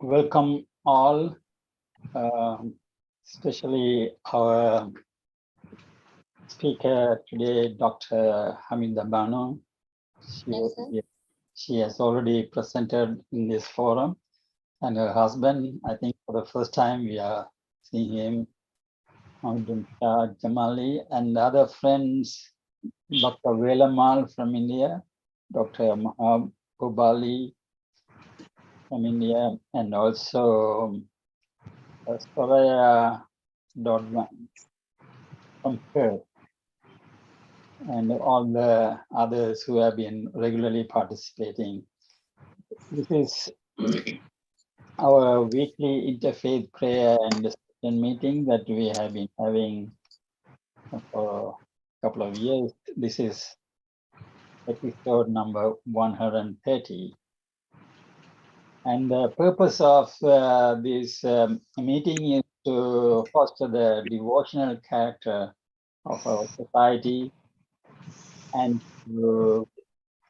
Welcome all, especially our speaker today, Dr. Hamida Banu. She has already presented in this forum, and her husband, I think for the first time we are seeing him, Jamali, and other friends, Dr. Velamal from India, Dr. Mahabubali from India, and also Soraya Dodman from Perth, and all the others who have been regularly participating. This is our weekly interfaith prayer and discussion meeting that we have been having for a couple of years. This is episode number 130. And the purpose of this meeting is to foster the devotional character of our society and to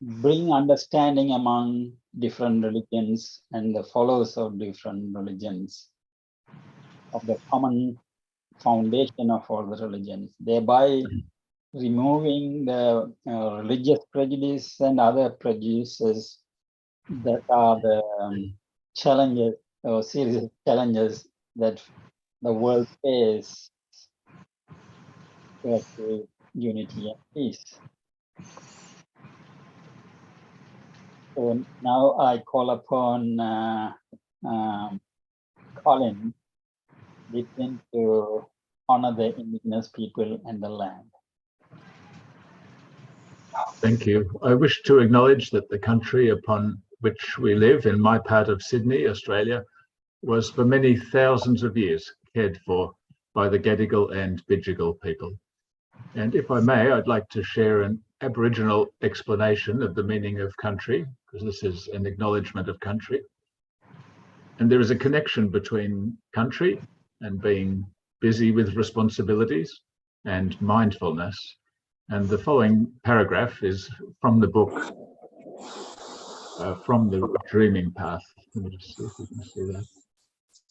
bring understanding among different religions and the followers of different religions of the common foundation of all the religions, thereby removing the religious prejudice and other prejudices that are the challenges or serious challenges that the world faces to unity and peace. So now I call upon Colin Dixon to honor the indigenous people and the land. Thank you. I wish to acknowledge that the country upon which we live in my part of Sydney, Australia, was for many thousands of years cared for by the Gadigal and Bidjigal people. And if I may, I'd like to share an Aboriginal explanation of the meaning of country, because this is an acknowledgement of country. And there is a connection between country and being busy with responsibilities and mindfulness. And the following paragraph is from the book, From the Dreaming Path. Let me just see if you can see that.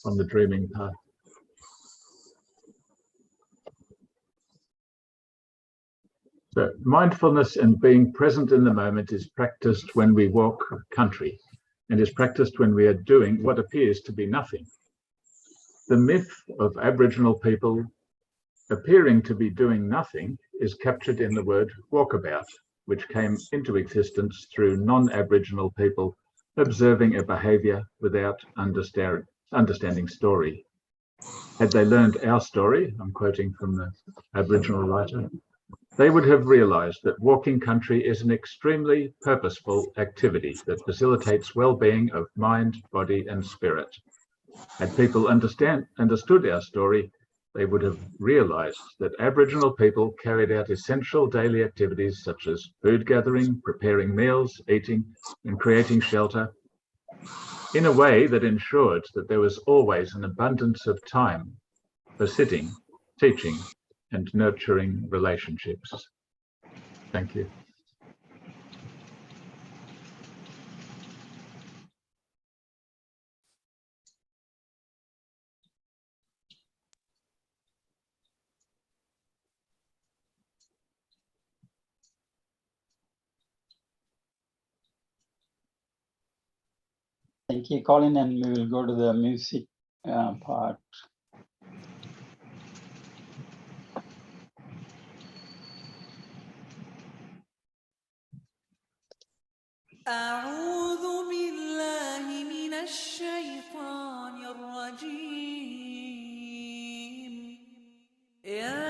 From the Dreaming Path. So mindfulness and being present in the moment is practiced when we walk country and is practiced when we are doing what appears to be nothing. The myth of Aboriginal people appearing to be doing nothing is captured in the word walkabout, which came into existence through non-Aboriginal people observing a behaviour without understanding story. Had they learned our story, I'm quoting from the Aboriginal writer, they would have realised that walking country is an extremely purposeful activity that facilitates well-being of mind, body and spirit. Had people understood our story, they would have realised that Aboriginal people carried out essential daily activities such as food gathering, preparing meals, eating and creating shelter in a way that ensured that there was always an abundance of time for sitting, teaching and nurturing relationships. Thank you. Thank you, Colin, and we will go to the music part. أعوذ بالله من الشيطان الرجيم يا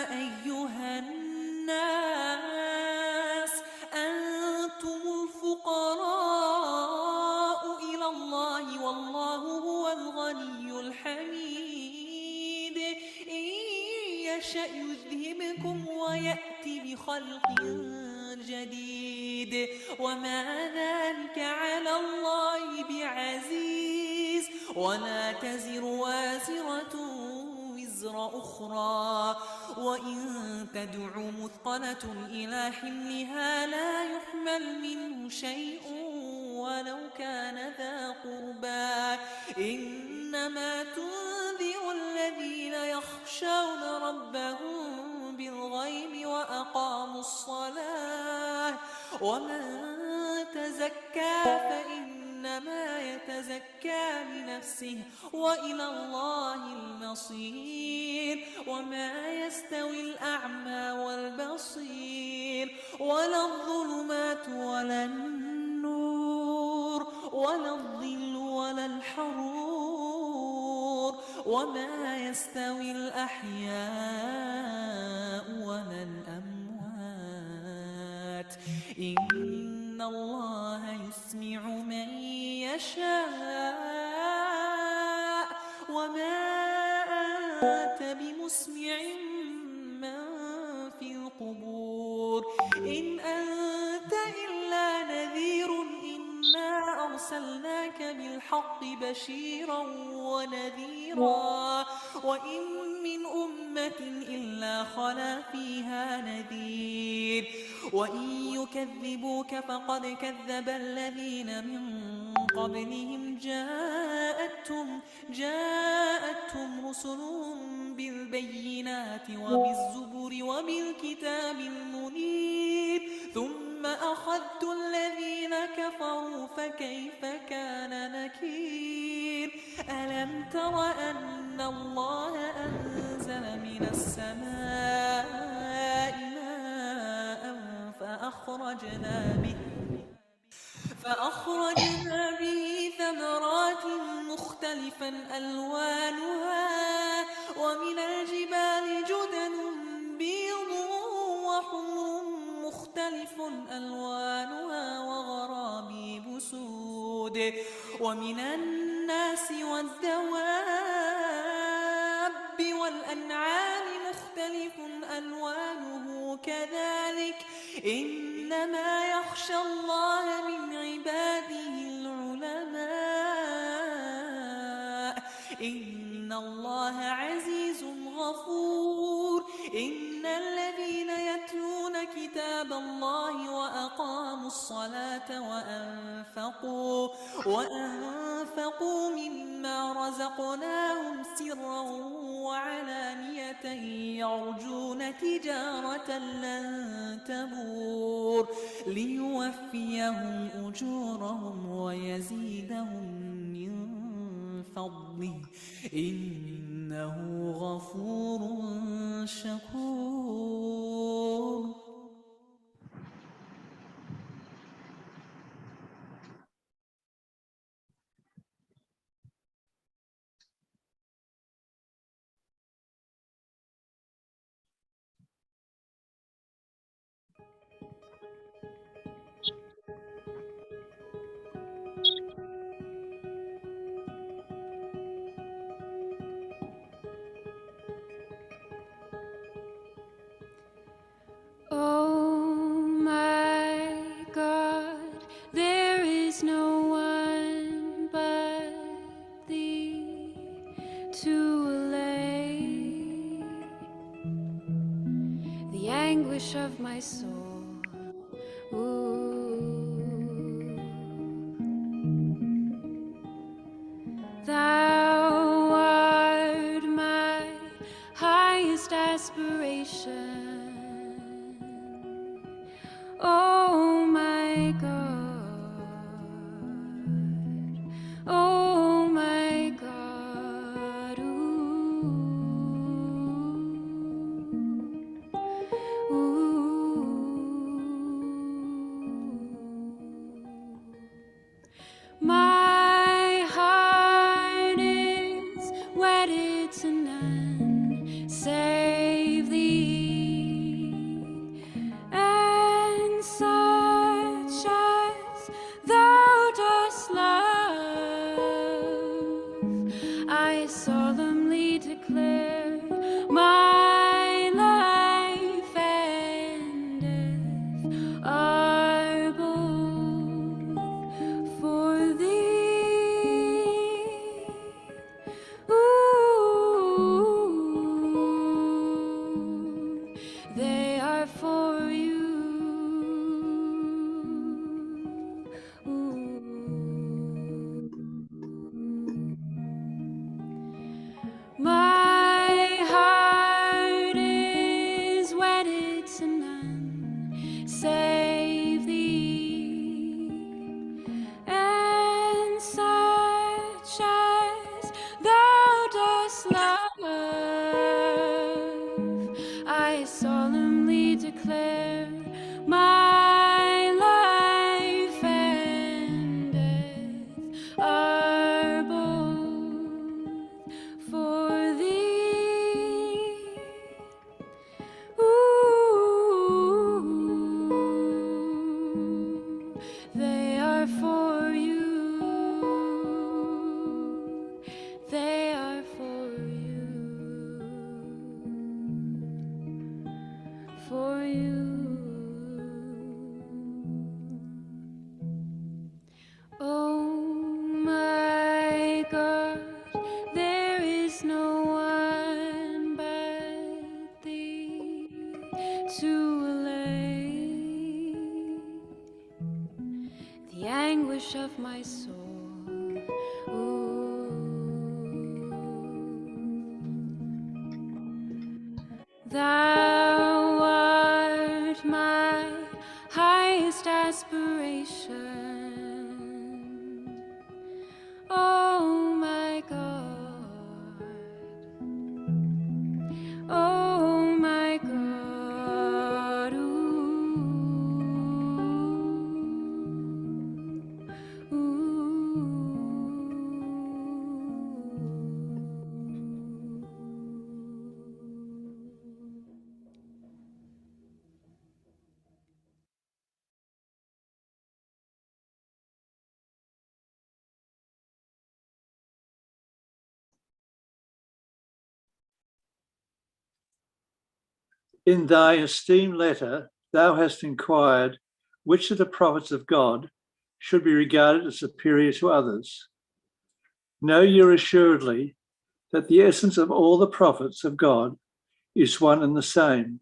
أيها الناس أنتم الفقراء إلى الله والله هو الغني الحميد إن يشأ يذهبكم ويأتي بخلق جديد وما ذلك على الله بعزيز ولا تزر وازرة وزر أخرى وإن تدع مثقلة إلى حملها لا يحمل منه شيء ولو كان ذا قربى إنما تنذر الذين يخشون ربهم بالغيب وأقاموا الصلاة ومن تزكى فإنما يتزكى لنفسه وإلى الله المصير وما يستوي الأعمى والبصير ولا الظلمات ولا النور ولا الظل ولا الحرور وما يستوي الأحياء ولا الأموات إن الله يسمع من يشاء وما أنت بمسمع من في القبور إن أنت إلا نذير إنا أرسلناك بالحق بشيرا ونذيرا وإن من أمة إلا خلا فيها نذير وإن يكذبوك فقد كذب الذين من قبلهم جاءتهم رسلهم بالبينات وبالزبر وبالكتاب المنير ثم أخذت الذين كفروا فكيف كان نكير ألم تر أن الله أنزل من السماء ماء فأخرجنا به ثمرات مختلفا ألوانها ومن الجبال جدد بيض وحمر مختلف ألوانها وغرابيب سود ومن الناس والدواب والأنعام مختلف ألوانه كذلك إنما يخشى الله من عباده العلماء إن الله عزيز غفور إن الذين يتلون كتاب الله وأقاموا الصلاة وأنفقوا مما رزقناهم سرا وعلانية يرجون تجارة لن تبور ليوفيهم أجورهم ويزيدهم من فضله إنه غفور شكور. Of my soul, ooh. Thou art my highest aspiration, oh my God, oh my God, my heart is wedded to none save thee, and such I soul. Ooh. Thou art my highest aspiration. Oh my God. Oh my God. Ooh. Ooh. In thy esteemed letter, thou hast inquired which of the prophets of God should be regarded as superior to others. Know you assuredly that the essence of all the prophets of God is one and the same.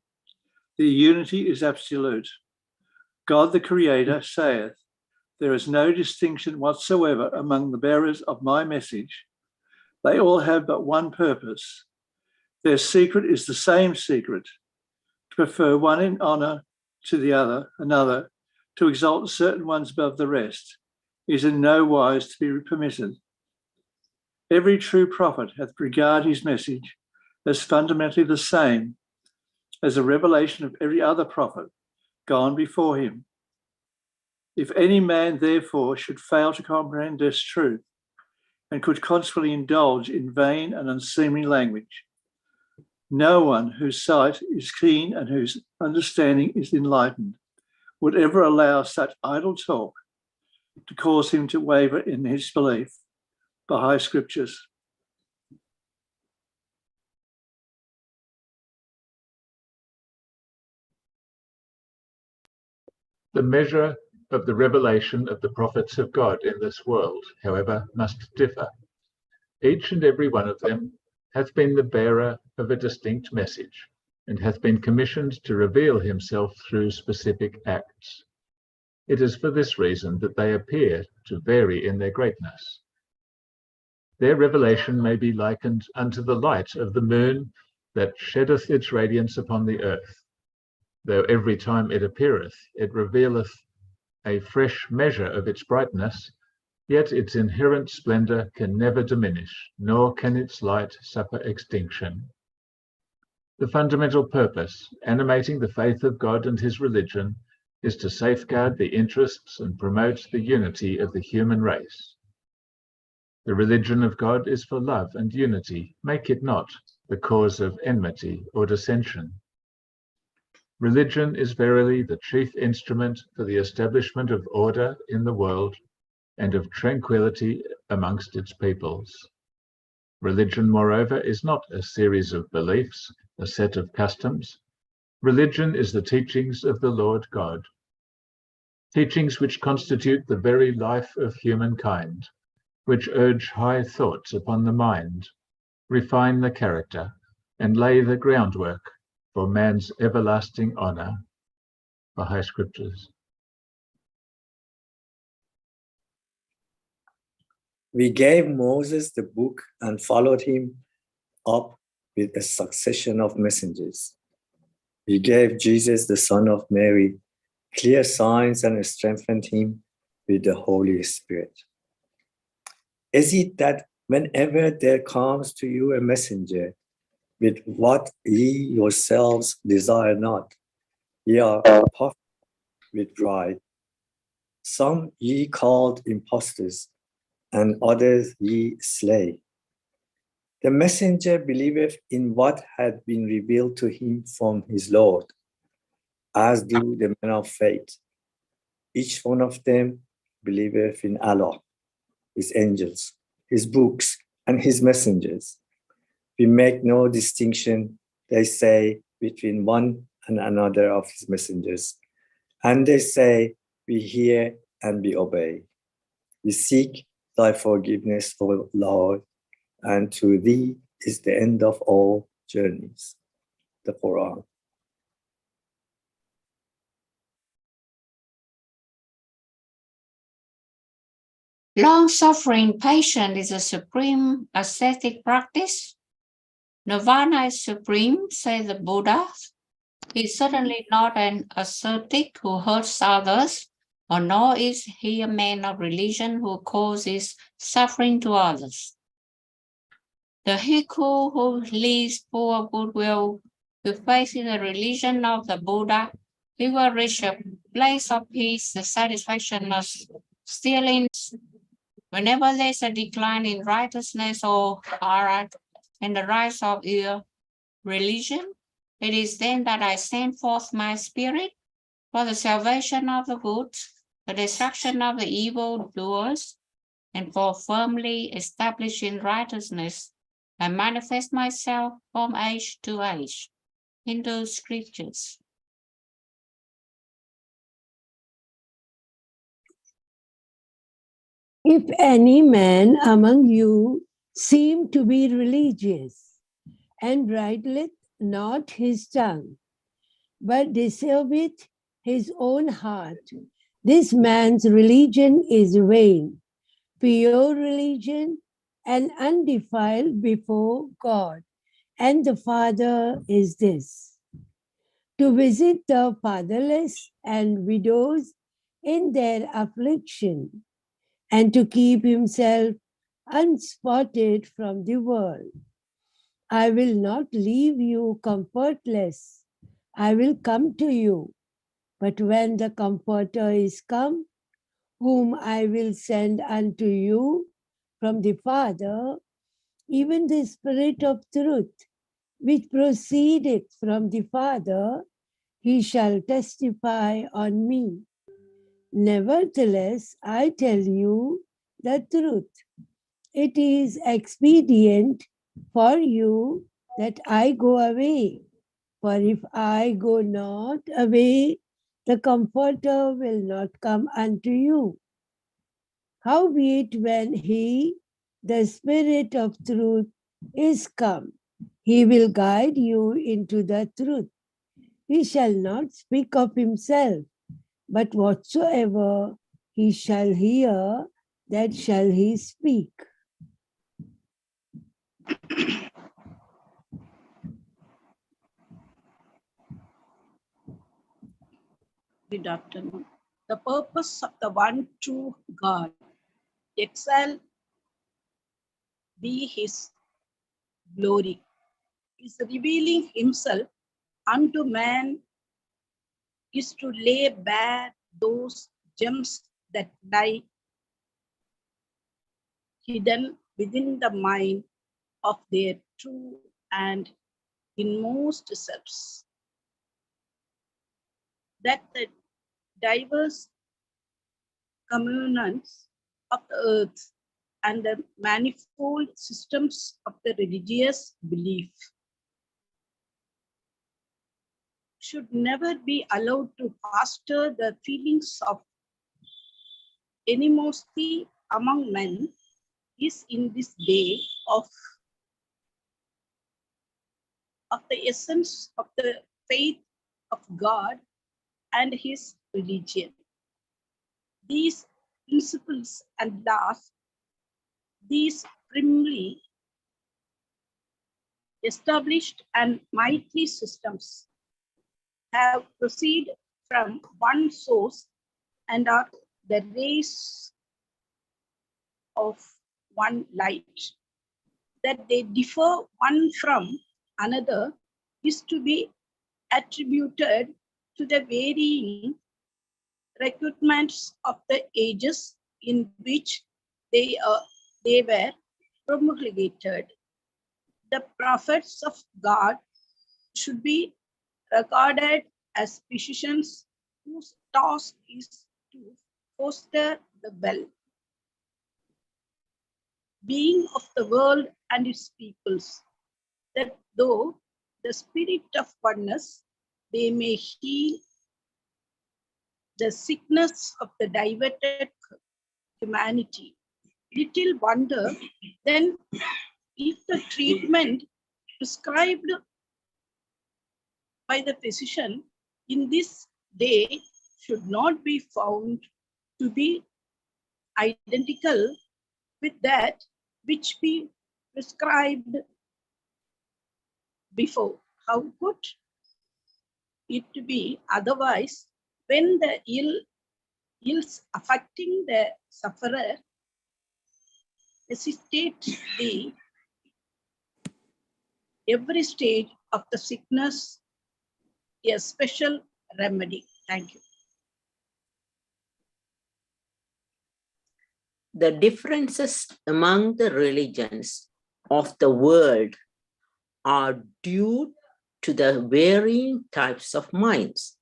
The unity is absolute. God the Creator saith, there is no distinction whatsoever among the bearers of my message. They all have but one purpose. Their secret is the same secret, to prefer one in honour to the another, to exalt certain ones above the rest, is in no wise to be permitted. Every true prophet hath regarded his message as fundamentally the same as the revelation of every other prophet gone before him. If any man therefore should fail to comprehend this truth, and could consequently indulge in vain and unseemly language, no one whose sight is keen and whose understanding is enlightened would ever allow such idle talk to cause him to waver in his belief by high scriptures. The measure of the revelation of the prophets of God in this world, however, must differ. Each and every one of them hath been the bearer of a distinct message, and hath been commissioned to reveal himself through specific acts. It is for this reason that they appear to vary in their greatness. Their revelation may be likened unto the light of the moon that sheddeth its radiance upon the earth. Though every time it appeareth, it revealeth a fresh measure of its brightness, yet its inherent splendor can never diminish, nor can its light suffer extinction. The fundamental purpose animating the faith of God and his religion is to safeguard the interests and promote the unity of the human race. The religion of God is for love and unity. Make it not the cause of enmity or dissension. Religion is verily the chief instrument for the establishment of order in the world and of tranquility amongst its peoples. Religion, moreover, is not a series of beliefs, a set of customs. Religion is the teachings of the Lord God, teachings which constitute the very life of humankind, which urge high thoughts upon the mind, refine the character, and lay the groundwork for man's everlasting honor. The High Scriptures. We gave Moses the book and followed him up with a succession of messengers. We gave Jesus, the Son of Mary, clear signs and strengthened him with the Holy Spirit. Is it that whenever there comes to you a messenger with what ye yourselves desire not, ye are puffed with pride? Some ye called impostors, and others ye slay. The messenger believeth in what had been revealed to him from his Lord, as do the men of faith. Each one of them believeth in Allah, his angels, his books, and his messengers. We make no distinction, they say, between one and another of his messengers. And they say, we hear and we obey. We seek thy forgiveness, O Lord, and to thee is the end of all journeys. The Quran. Long-suffering patience is a supreme ascetic practice. Nirvana is supreme, says the Buddha. He is certainly not an ascetic who hurts others, or nor is he a man of religion who causes suffering to others. The Bhikkhu who lives full of goodwill, who faces the religion of the Buddha, he will reach a place of peace, the satisfaction of stillness. Whenever there is a decline in righteousness or art and the rise of your religion, it is then that I send forth my spirit for the salvation of the good, the destruction of the evil doers, and for firmly establishing righteousness. I manifest myself from age to age. Hindu scriptures. If any man among you seem to be religious, and bridleth not his tongue, but deceiveth his own heart, this man's religion is vain. Pure religion and undefiled before God and the Father is this: to visit the fatherless and widows in their affliction, and to keep himself unspotted from the world. I will not leave you comfortless. I will come to you. But when the Comforter is come, whom I will send unto you from the Father, even the Spirit of truth, which proceedeth from the Father, he shall testify on me. Nevertheless, I tell you the truth. It is expedient for you that I go away. For if I go not away, the Comforter will not come unto you. Howbeit, when he, the Spirit of truth, is come, he will guide you into the truth. He shall not speak of himself, but whatsoever he shall hear, that shall he speak. Good afternoon. The purpose of the one true God, excel be his glory, is revealing himself unto man, is to lay bare those gems that lie hidden within the mind of their true and inmost selves. That the diverse components of the earth and the manifold systems of the religious belief should never be allowed to foster the feelings of animosity among men is in this day of the essence of the faith of God and his religion. These principles and laws, these firmly established and mighty systems have proceeded from one source and are the rays of one light. That they differ one from another is to be attributed to the varying recruitments of the ages in which they were promulgated. The prophets of God should be regarded as physicians whose task is to foster the well-being of the world and its peoples, that though the spirit of oneness, they may heal the sickness of the diverted humanity. Little wonder then if the treatment prescribed by the physician in this day should not be found to be identical with that which we prescribed before. How could it be otherwise when the ills affecting the sufferer necessitate the every stage of the sickness a special remedy? Thank you. The differences among the religions of the world are due to the varying types of minds.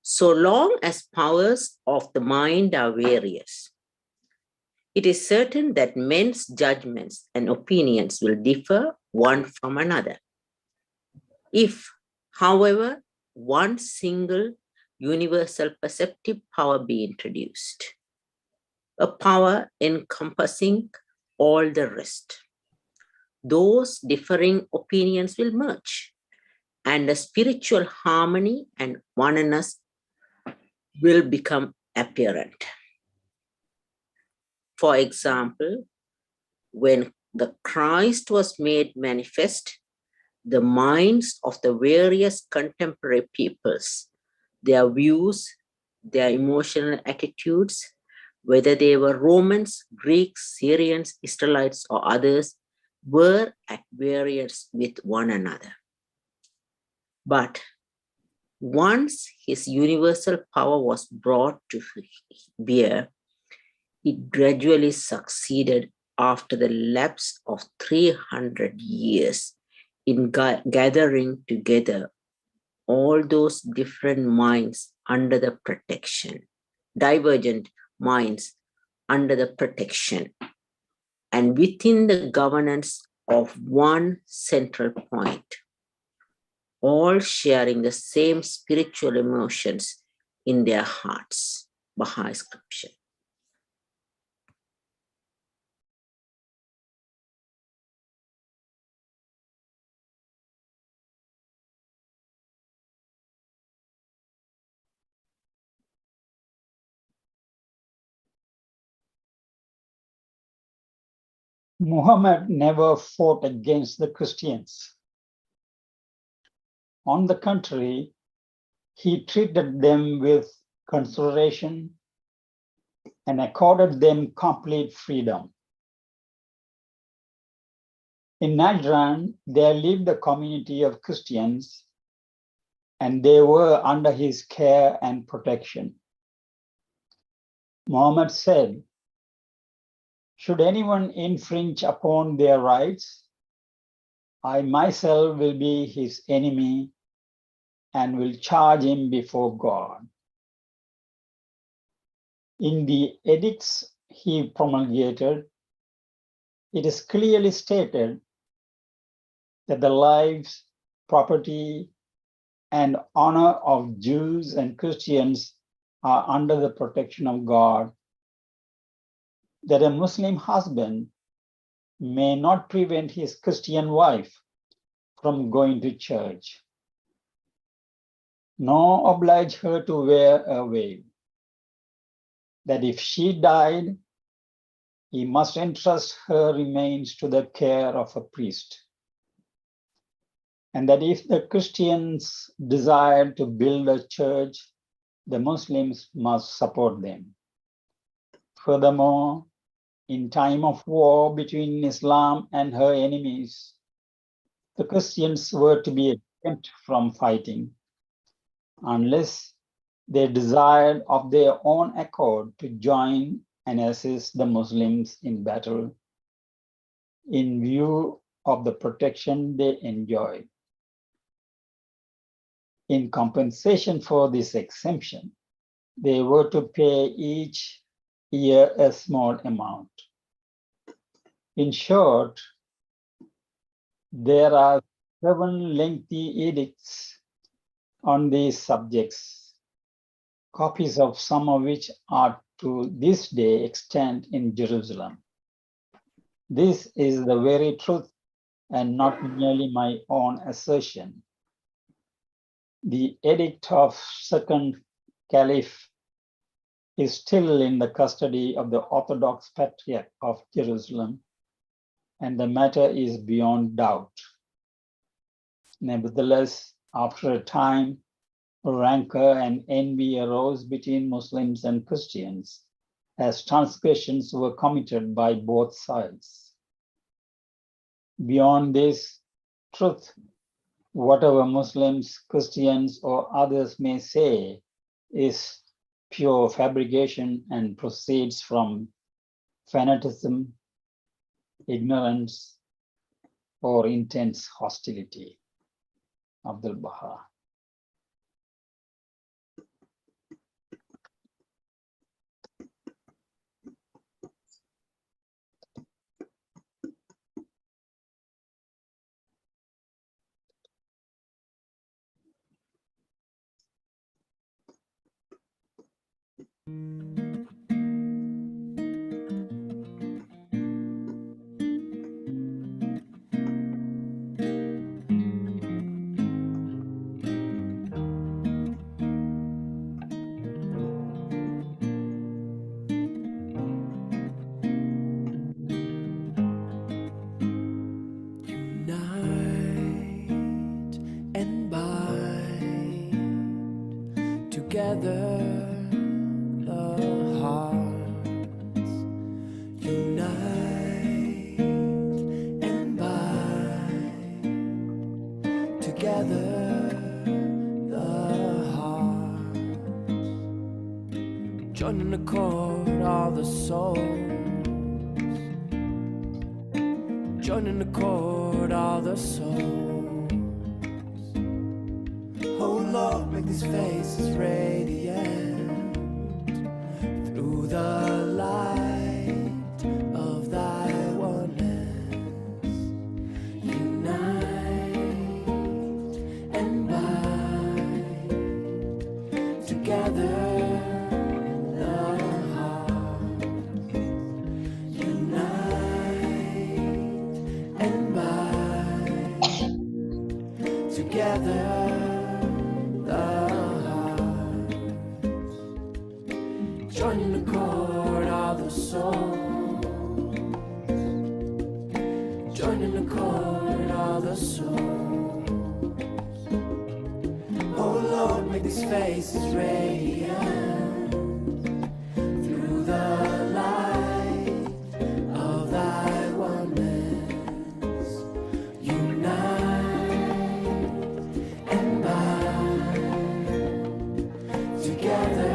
So long as powers of the mind are various, it is certain that men's judgments and opinions will differ one from another. If, however, one single universal perceptive power be introduced, a power encompassing all the rest, those differing opinions will merge, and a spiritual harmony and oneness will become apparent. For example, when the Christ was made manifest, the minds of the various contemporary peoples, their views, their emotional attitudes, whether they were Romans, Greeks, Syrians, Israelites, or others, were at variance with one another. But once his universal power was brought to bear, it gradually succeeded after the lapse of 300 years in gathering together all those different minds under the protection, divergent minds under the protection, and within the governance of one central point, all sharing the same spiritual emotions in their hearts. Baha'i scripture. Muhammad never fought against the Christians. On the contrary, he treated them with consideration and accorded them complete freedom. In Najran, there lived a community of Christians, and they were under his care and protection. Muhammad said, "Should anyone infringe upon their rights, I myself will be his enemy and will charge him before God." In the edicts he promulgated, it is clearly stated that the lives, property, and honor of Jews and Christians are under the protection of God, that a Muslim husband may not prevent his Christian wife from going to church, nor oblige her to wear a veil, that if she died, he must entrust her remains to the care of a priest, and that if the Christians desire to build a church, the Muslims must support them. Furthermore, in time of war between Islam and her enemies, the Christians were to be exempt from fighting, unless they desired of their own accord to join and assist the Muslims in battle, in view of the protection they enjoy. In compensation for this exemption, they were to pay each year a small amount. In short, there are 7 lengthy edicts on these subjects, copies of some of which are to this day extant in Jerusalem. This is the very truth and not merely my own assertion. The edict of second Caliph is still in the custody of the Orthodox Patriarch of Jerusalem, and the matter is beyond doubt. Nevertheless, after a time, rancor and envy arose between Muslims and Christians, as transgressions were committed by both sides. Beyond this truth, whatever Muslims, Christians, or others may say is pure fabrication and proceeds from fanaticism, ignorance, or intense hostility. Abdul Baha. Together the hearts, unite and bind. Together the hearts, join in accord all the souls, join in accord all the souls. Oh Lord, make these faces radiant through the light of thy oneness. Unite and bind together the hearts. Unite and bind together. Join in accord all the souls, join in accord all the souls. Oh Lord, make these faces radiant through the light of thy oneness. Unite and bind together.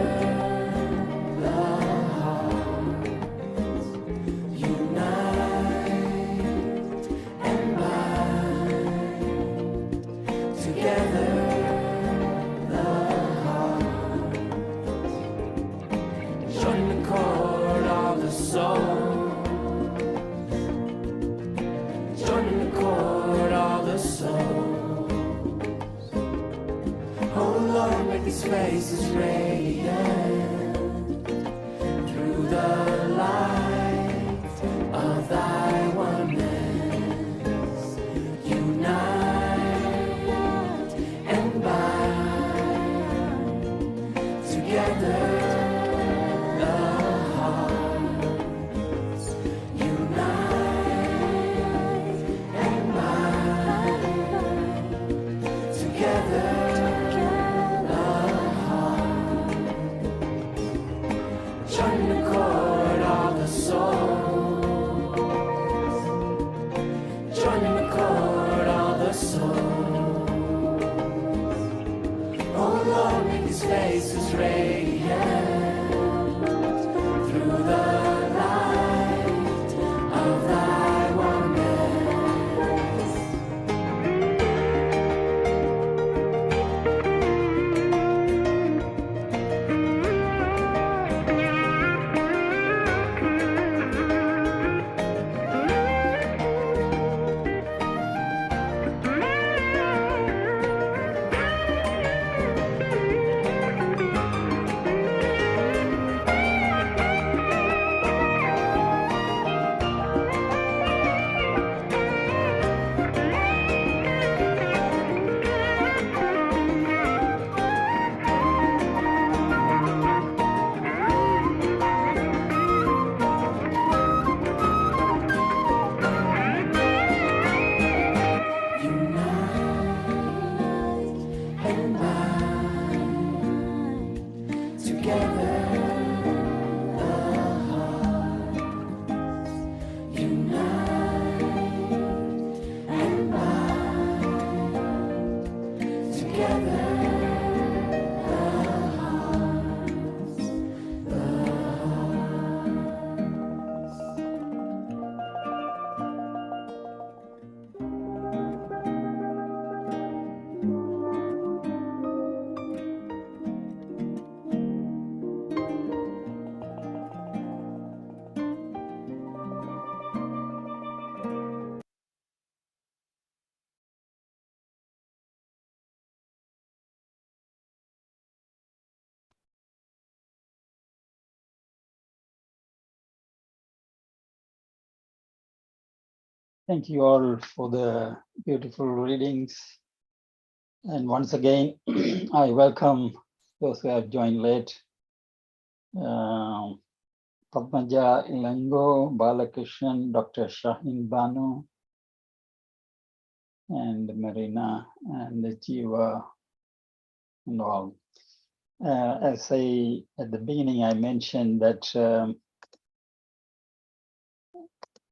These faces radiant through the light of thy oneness. Unite and bind together the hearts. Unite and bind together. Thank you all for the beautiful readings. And once again, I welcome those who have joined late. Padmaja Ilango, Balakrishnan, Dr. Shahin Banu, and Marina and Jiva and all. As at the beginning, I mentioned that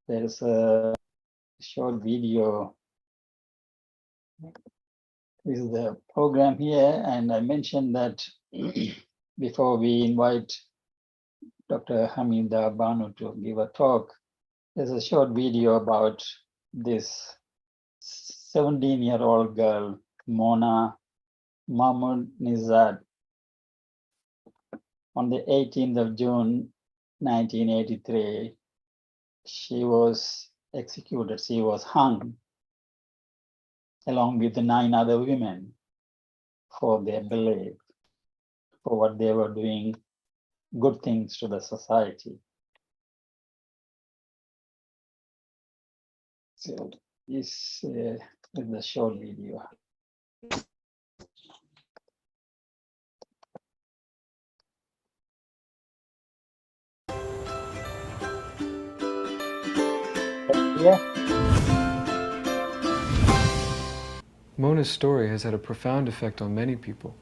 there's a short video. This is the program here, and I mentioned that before we invite Dr. Hamida Banu to give a talk, there's a short video about this 17-year-old girl, Mona Mahmoud Nizad. On the 18th of June, 1983, she was executed. She was hung along with the 9 other women for their belief, for what they were doing, good things to the society. So this is the short video. Yeah. Mona's story has had a profound effect on many people.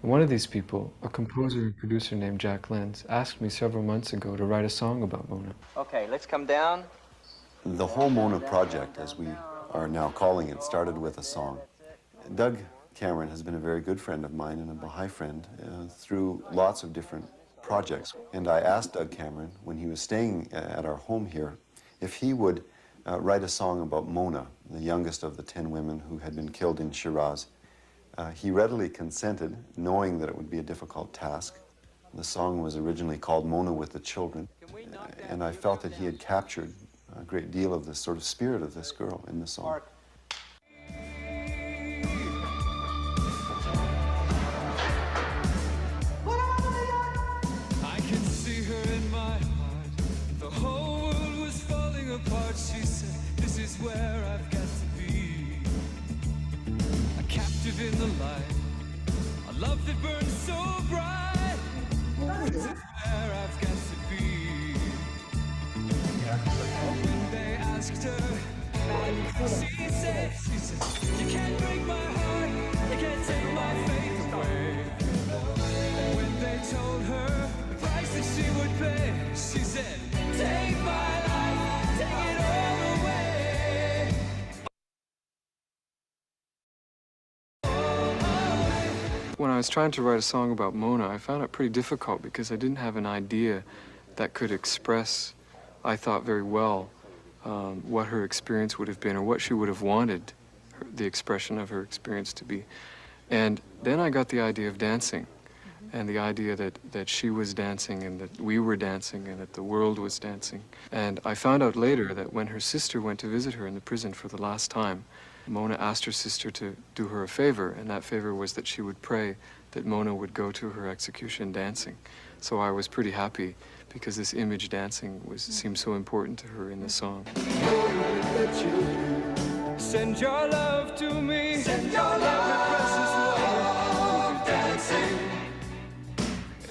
One of these people, a composer and producer named Jack Lenz, asked me several months ago to write a song about Mona. Okay, let's come down. The whole Mona project, as we are now calling it, started with a song. Doug Cameron has been a very good friend of mine and a Baha'i friend through lots of different projects. And I asked Doug Cameron, when he was staying at our home here, if he would write a song about Mona, the youngest of the 10 women who had been killed in Shiraz. He readily consented, knowing that it would be a difficult task. The song was originally called Mona with the Children, and I felt that he had captured a great deal of the sort of spirit of this girl in the song. I can see her in my heart. The whole world was falling apart. She said, this is where I've got to be. A captive in the light. A love that burns so bright. This is where I've got to be. When they asked her, she said, you can't break my heart. You can't take my faith away. And when they told her the price that she would pay, she said, take my life, take it all away. When I was trying to write a song about Mona, I found it pretty difficult because I didn't have an idea that could express, I thought very well, what her experience would have been or what she would have wanted the expression of her experience to be. And then I got the idea of dancing and the idea that she was dancing and that we were dancing and that the world was dancing. And I found out later that when her sister went to visit her in the prison for the last time, Mona asked her sister to do her a favor, and that favor was that she would pray that Mona would go to her execution dancing. So I was pretty happy because this image dancing seemed so important to her in the song. Send your love to me. Send your love. Precious love. Dancing.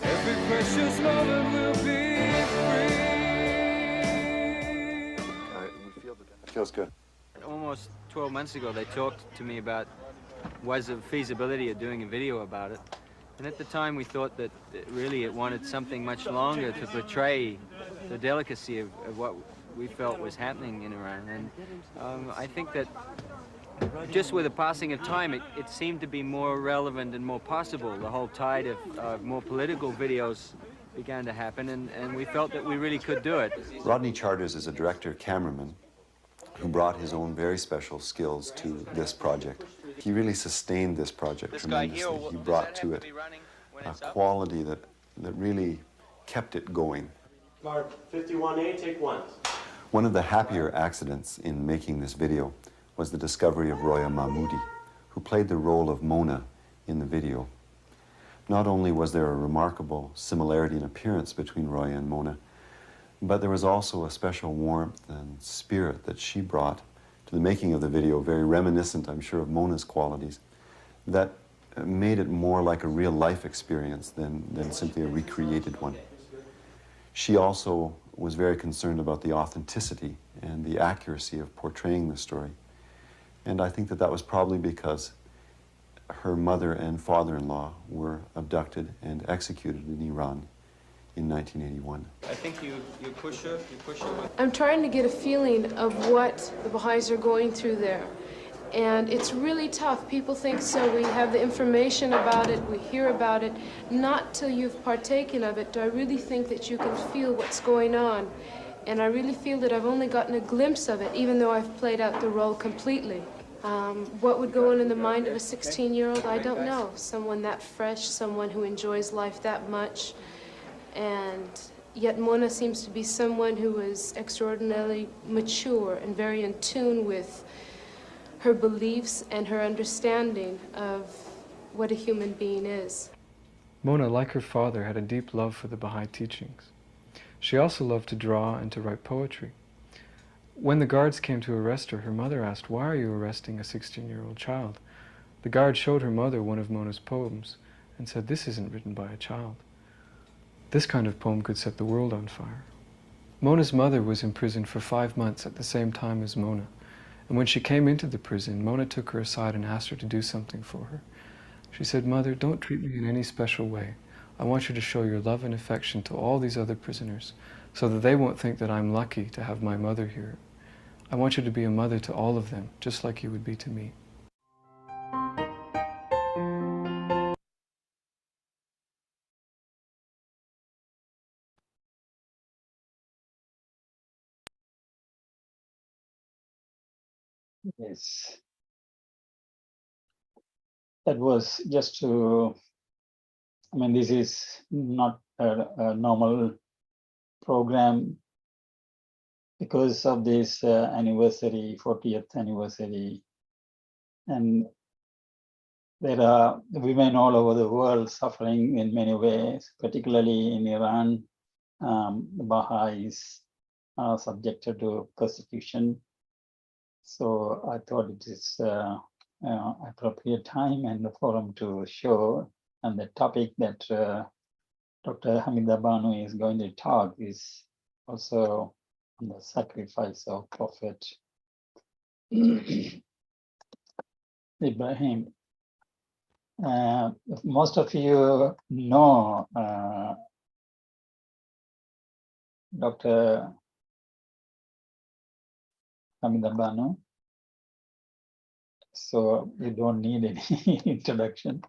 Every precious moment will be free. Feels good. Almost 12 months ago, they talked to me about was the feasibility of doing a video about it. And at the time, we thought that really it wanted something much longer to portray the delicacy of what we felt was happening in Iran. And I think that just with the passing of time, it seemed to be more relevant and more possible. The whole tide of more political videos began to happen, and we felt that we really could do it. Rodney Charters is a director-cameraman who brought his own very special skills to this project. He really sustained this project tremendously. He brought to it a quality that really kept it going. Mark, 51A, take 1. One of the happier accidents in making this video was the discovery of Roya Mahmoudi, who played the role of Mona in the video. Not only was there a remarkable similarity in appearance between Roya and Mona, but there was also a special warmth and spirit that she brought to the making of the video, very reminiscent, I'm sure, of Mona's qualities, that made it more like a real life experience than simply a recreated one. She also was very concerned about the authenticity and the accuracy of portraying the story. And I think that that was probably because her mother and father-in-law were abducted and executed in Iran in 1981. I think you push her with... I'm trying to get a feeling of what the Baha'is are going through there. And it's really tough. People think so. We have the information about it, we hear about it. Not till you've partaken of it do I really think that you can feel what's going on. And I really feel that I've only gotten a glimpse of it, even though I've played out the role completely. What would go on in the mind of a 16-year-old, I don't know. Someone that fresh, someone who enjoys life that much. And yet Mona seems to be someone who is extraordinarily mature and very in tune with her beliefs and her understanding of what a human being is. Mona, like her father, had a deep love for the Baha'i teachings. She also loved to draw and to write poetry. When the guards came to arrest her mother asked, "Why are you arresting a 16-year-old child?" The guard showed her mother one of Mona's poems and said, "This isn't written by a child. This kind of poem could set the world on fire." Mona's mother was imprisoned for 5 months at the same time as Mona. And when she came into the prison, Mona took her aside and asked her to do something for her. She said, "Mother, don't treat me in any special way. I want you to show your love and affection to all these other prisoners so that they won't think that I'm lucky to have my mother here. I want you to be a mother to all of them, just like you would be to me." Yes. That was just to, I mean, this is not a normal program because of this anniversary, 40th anniversary. And there are women all over the world suffering in many ways, particularly in Iran. The Baha'is are subjected to persecution. So I thought it is appropriate time and the forum to show, and the topic that Dr. Hamida Banu is going to talk is also on the sacrifice of Prophet Ibrahim. Most of you know Dr. Hamida Banu, so you don't need any introduction.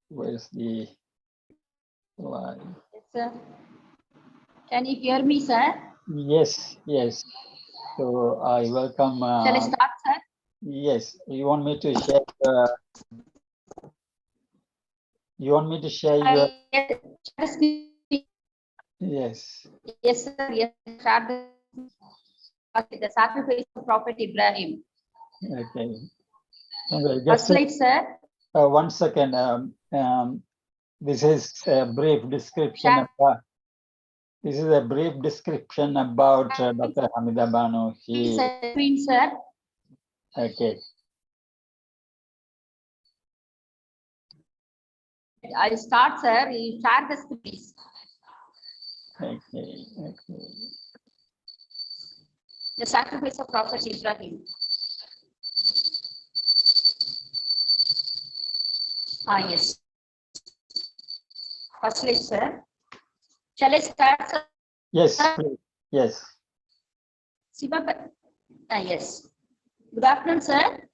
Where's the slide? Yes, sir. Can you hear me, sir? Yes, yes. So I welcome. Shall I start, sir? Yes. You want me to share? You want me to share your? Yes. Yes, sir. Yes, start the sacrifice of Prophet Ibrahim. Okay. Anyway, First slide, sir. 1 second. This is a brief description. This is a brief description about Dr. Hamida Banu. Screen, sir. Okay. I'll start, sir. You share the screen. Okay. Okay. The sacrifice of Prophet Ibrahim. Yes. First slide, sir. Shall I start, sir? Yes, please. Yes. Yes. Good afternoon, sir.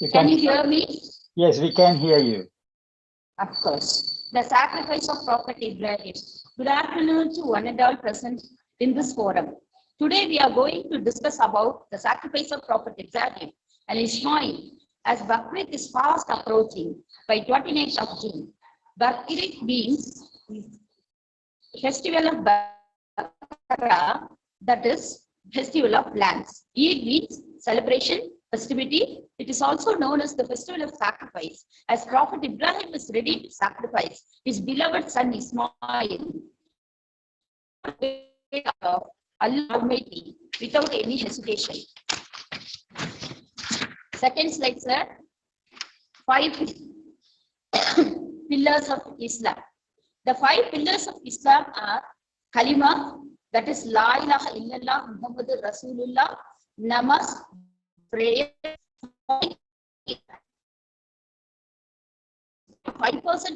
You can you hear me? Yes, we can hear you. Of course. The sacrifice of Prophet Ibrahim. Good afternoon to one and all present in this forum. Today we are going to discuss about the sacrifice of Prophet Ibrahim and Ishmael, as Bakrid is fast approaching by 29th of June. Bakrid means festival of Bakra, that is festival of lands. Eid means celebration, festivity. It is also known as the festival of sacrifice, as Prophet Ibrahim is ready to sacrifice his beloved son Ismail Allah Almighty without any hesitation. Second slide, sir. 5 pillars of Islam. The 5 pillars of Islam are Kalima, that is La ilaha illallah Muhammadur Rasulullah, Namaz, prayer, 5%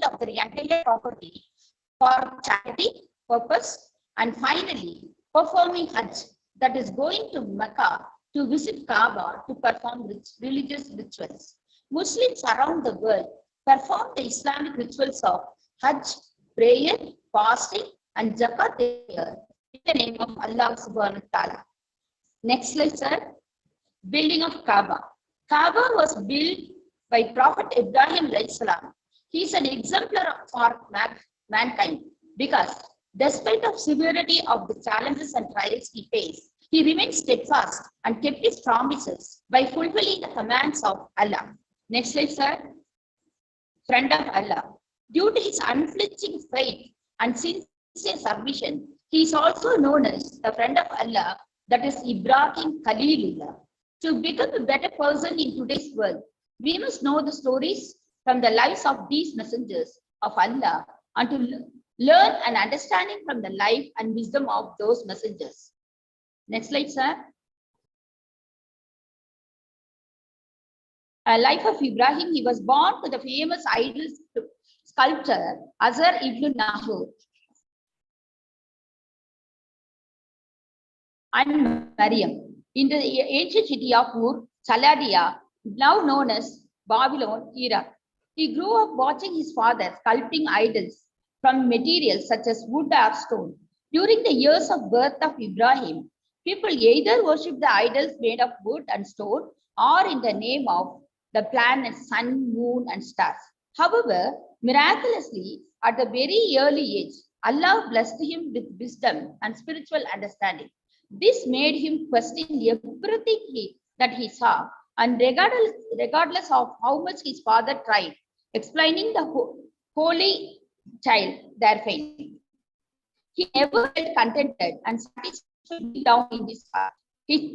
of the entire property for charity purpose, and finally performing Hajj, that is going to Mecca to visit Kaaba to perform religious rituals. Muslims around the world perform the Islamic rituals of Hajj, prayer, fasting, and zakat in the name of Allah subhanahu wa ta'ala. Next slide, sir. Building of Kaaba. Kaaba was built by Prophet Ibrahim alayhi salam. He is an exemplar for mankind because despite of severity of the challenges and trials he faced, he remained steadfast and kept his promises by fulfilling the commands of Allah. Next slide, sir. Friend of Allah. Due to his unflinching faith and sincere submission, he is also known as the friend of Allah, that is Ibrahim Khalilullah. To become a better person in today's world, we must know the stories from the lives of these messengers of Allah and to learn an understanding from the life and wisdom of those messengers. Next slide, sir. Life of Ibrahim. He was born to the famous idol sculptor Azar ibn Nahur and Maryam in the ancient city of Ur, Chaldea, now known as Babylon, Iraq. He grew up watching his father sculpting idols from materials such as wood or stone. During the years of birth of Ibrahim, people either worshipped the idols made of wood and stone or in the name of the planets, sun, moon, and stars. However, miraculously, at the very early age, Allah blessed him with wisdom and spiritual understanding. This made him question everything that he saw, and regardless of how much his father tried, explaining the holy child their faith. He never felt contented and satisfied down in his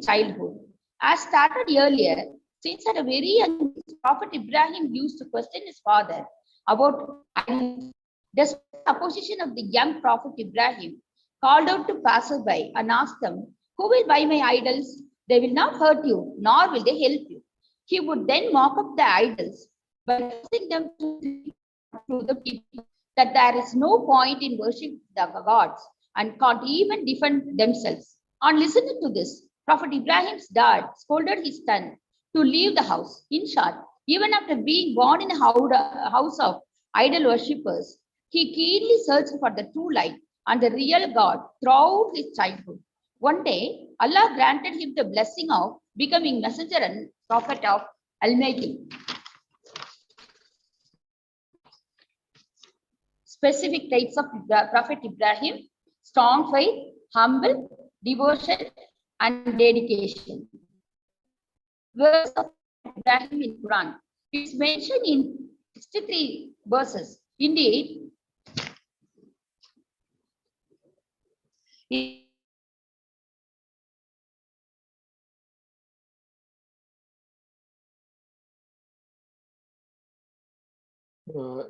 childhood. As started earlier, since at a very young age, Prophet Ibrahim used to question his father about idols. Despite the opposition of the young Prophet Ibrahim, called out to passerby and asked them, "Who will buy my idols? They will not hurt you, nor will they help you." He would then mock up the idols by forcing them to the people that there is no point in worshiping the gods and can't even defend themselves. On listening to this, Prophet Ibrahim's dad scolded his son to leave the house. In short, even after being born in a house of idol worshippers, he keenly searched for the true light and the real God throughout his childhood. One day, Allah granted him the blessing of becoming messenger and prophet of Almighty. Specific traits of Prophet Ibrahim: strong faith, humble, devotion, and dedication. Verse of Ibrahim in Quran. It's mentioned in 63 verses. Indeed,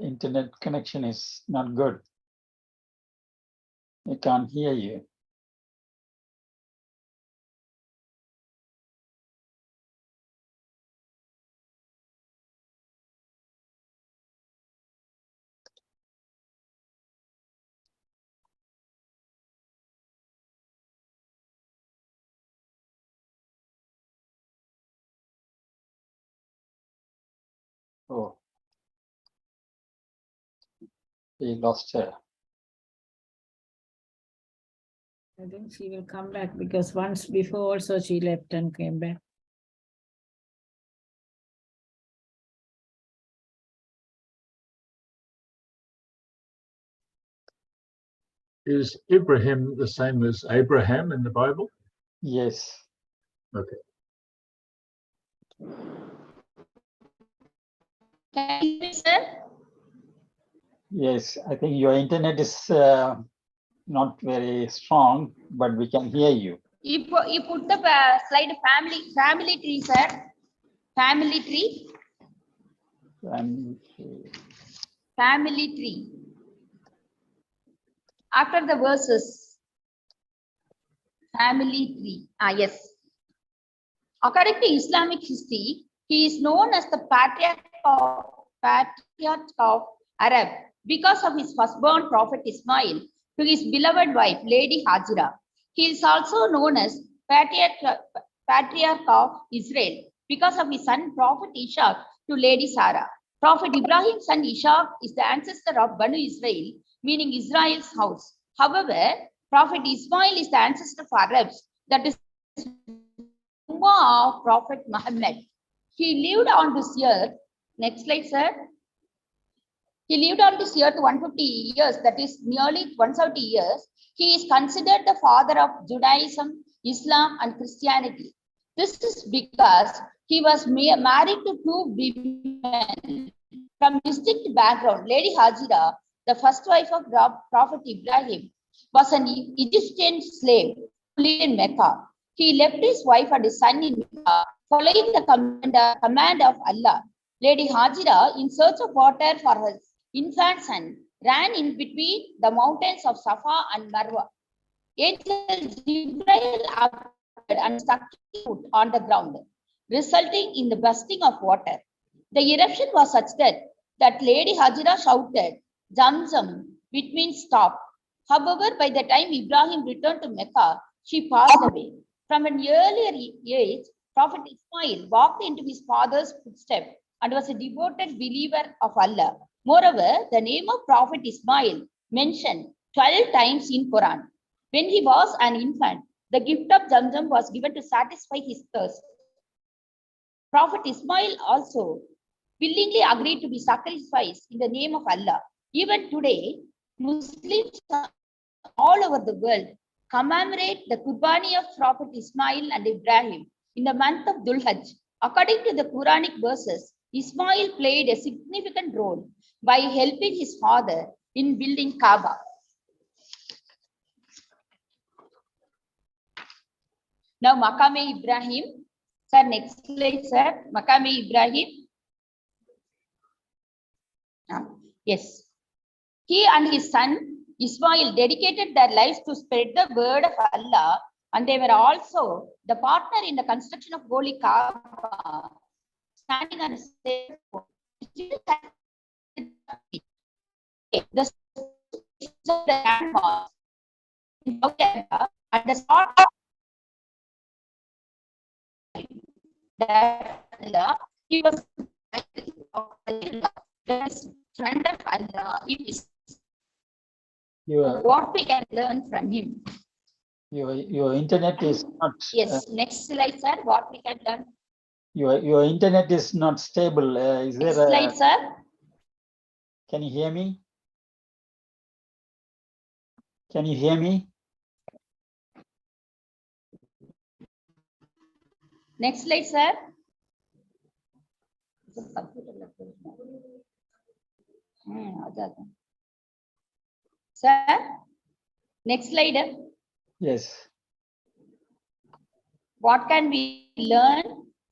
internet connection is not good. I can't hear you. Oh, we lost her. I think she will come back because once before also she left and came back. Is Ibrahim the same as Abraham in the Bible? Yes. Okay. Can you hear me, sir? Yes, I think your internet is not very strong, but we can hear you. You put the slide family tree, sir. Family tree. Family tree. After the verses. Family tree. Yes. According to Islamic history, he is known as the patriarch of Arab because of his firstborn prophet Ismail to his beloved wife, Lady Hajira. He is also known as patriarch of Israel because of his son, Prophet Ishaq, to Lady Sarah. Prophet Ibrahim's son Ishaq is the ancestor of Banu Israel, meaning Israel's house. However, Prophet Ismail is the ancestor of Arabs, that is of Prophet Muhammad. He lived on this earth. Next slide, sir. He lived on this earth 150 years, that is nearly 170 years. He is considered the father of Judaism, Islam, and Christianity. This is because he was married to two women from distinct background. Lady Hajira, the first wife of Prophet Ibrahim, was an Egyptian slave who lived in Mecca. He left his wife and his son in Mecca, following the command of Allah. Lady Hajira, in search of water for her infant son, ran in between the mountains of Safa and Marwa. Angel Jibreel appeared and stuck his foot on the ground, resulting in the bursting of water. The eruption was such that Lady Hajira shouted, Zamzam, which means stop. However, by the time Ibrahim returned to Mecca, she passed away. From an earlier age, Prophet Ismail walked into his father's footsteps and was a devoted believer of Allah. Moreover, the name of Prophet Ismail mentioned 12 times in Quran. When he was an infant, the gift of Zamzam was given to satisfy his thirst. Prophet Ismail also willingly agreed to be sacrificed in the name of Allah. Even today, Muslims all over the world commemorate the Qurbani of Prophet Ismail and Ibrahim in the month of Dhul Hajj. According to the Quranic verses, Ismail played a significant role by helping his father in building Kaaba. Now, Makame Ibrahim. Sir, next slide, sir. Makame Ibrahim. Yes. He and his son Ismail dedicated their lives to spread the word of Allah, and they were also the partner in the construction of Holy Kaaba, standing on a the and the start Allah, he was the friend of Allah. What we can learn from him. Your internet is not. Yes, next slide, sir. What we can learn. Your internet is not stable. Is there next slide, sir. Can you hear me? Can you hear me? Next slide, sir. Sir, next slide. Yes. What can we learn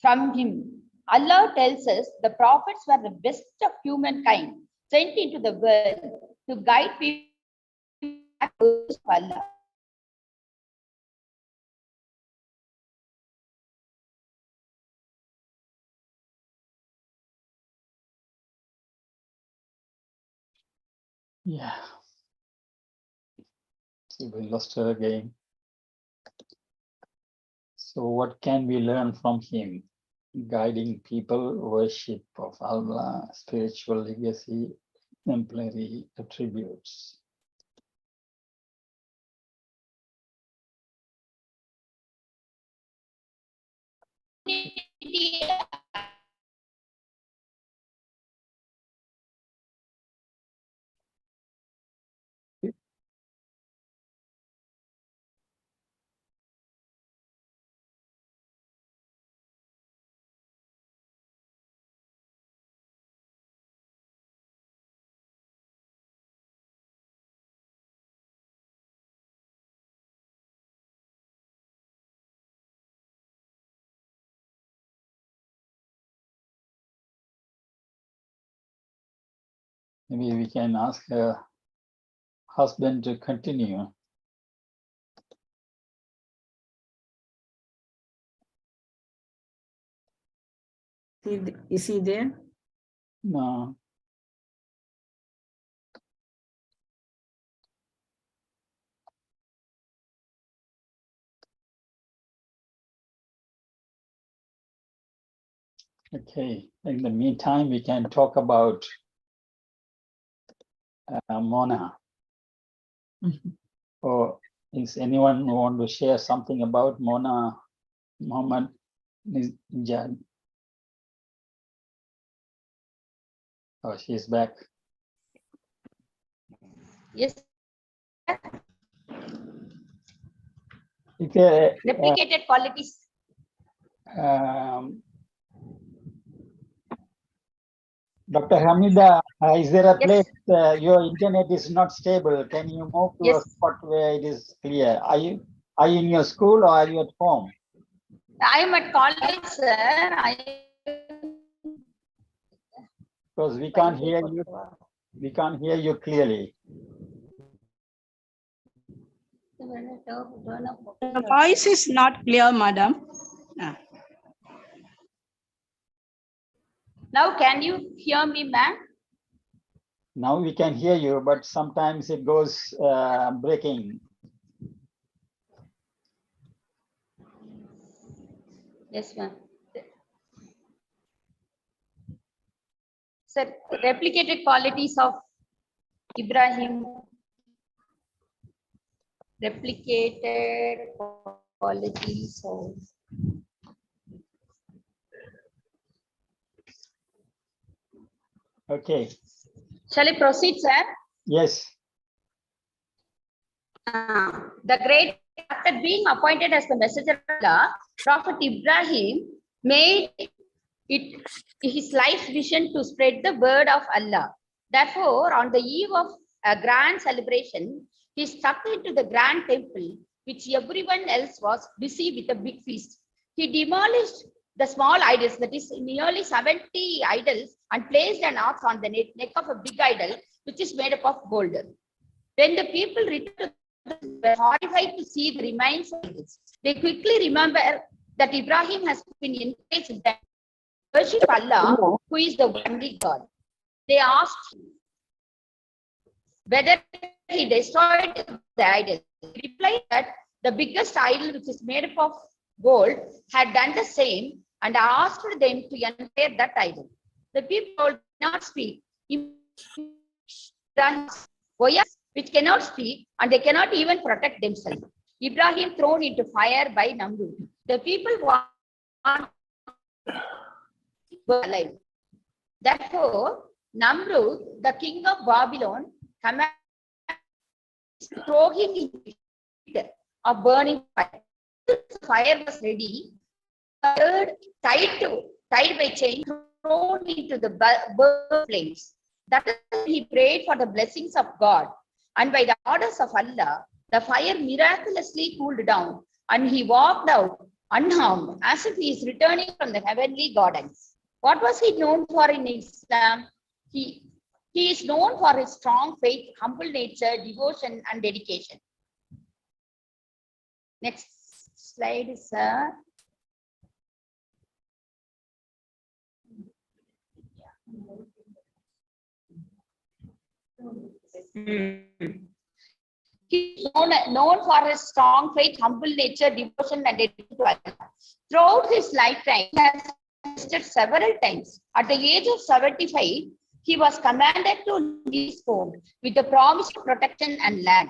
from him? Allah tells us the prophets were the best of humankind, sent into the world to guide people back to Allah. Yeah. See, we lost her again. So what can we learn from him? Guiding people, worship of Allah, spiritual legacy, exemplary attributes. Maybe we can ask her husband to continue. Is he there? No. Okay, in the meantime, we can talk about Mona. Or is anyone who want to share something about Mona Muhammad Nijad? Oh, she's back. Yes. Replicated qualities. Dr. Hamida, is there a place your internet is not stable? Can you move to a spot where it is clear? Are you in your school or are you at home? I am at college, sir. Because we can't hear you. We can't hear you clearly. The voice is not clear, madam. Now, can you hear me, ma'am? Now we can hear you, but sometimes it goes breaking. Yes, ma'am. Sir, replicated qualities of Ibrahim. Replicated qualities of Okay. Shall I proceed, sir? Yes. The great, after being appointed as the messenger of Allah, Prophet Ibrahim made it his life's vision to spread the word of Allah. Therefore, on the eve of a grand celebration, he stuck into the grand temple, which everyone else was busy with a big feast. He demolished the small idols, that is nearly 70 idols, and placed an ox on the neck of a big idol, which is made up of gold. When the people returned, were horrified to see the remains of idols. They quickly remember that Ibrahim has been encouraged them to worship Allah, who is the only God. They asked him whether he destroyed the idol. He replied that the biggest idol, which is made up of gold, had done the same and asked them to unveil that idol. The people did not speak. Which cannot speak, and they cannot even protect themselves. Ibrahim thrown into fire by Namrud. The people want were alive. Therefore, Namrud, the king of Babylon, commanded to throw him into the pit of burning fire. The fire was ready. Tied by chain, thrown into the burning flames. That is, he prayed for the blessings of God, and by the orders of Allah, the fire miraculously cooled down, and he walked out unharmed, as if he is returning from the heavenly gardens. What was he known for in Islam? He is known for his strong faith, humble nature, devotion, and dedication. Next slide, sir. He is known for his strong faith, humble nature, devotion, and dedication to Allah. Throughout his lifetime, he has visited several times. At the age of 75, he was commanded to leave his home with the promise of protection and land.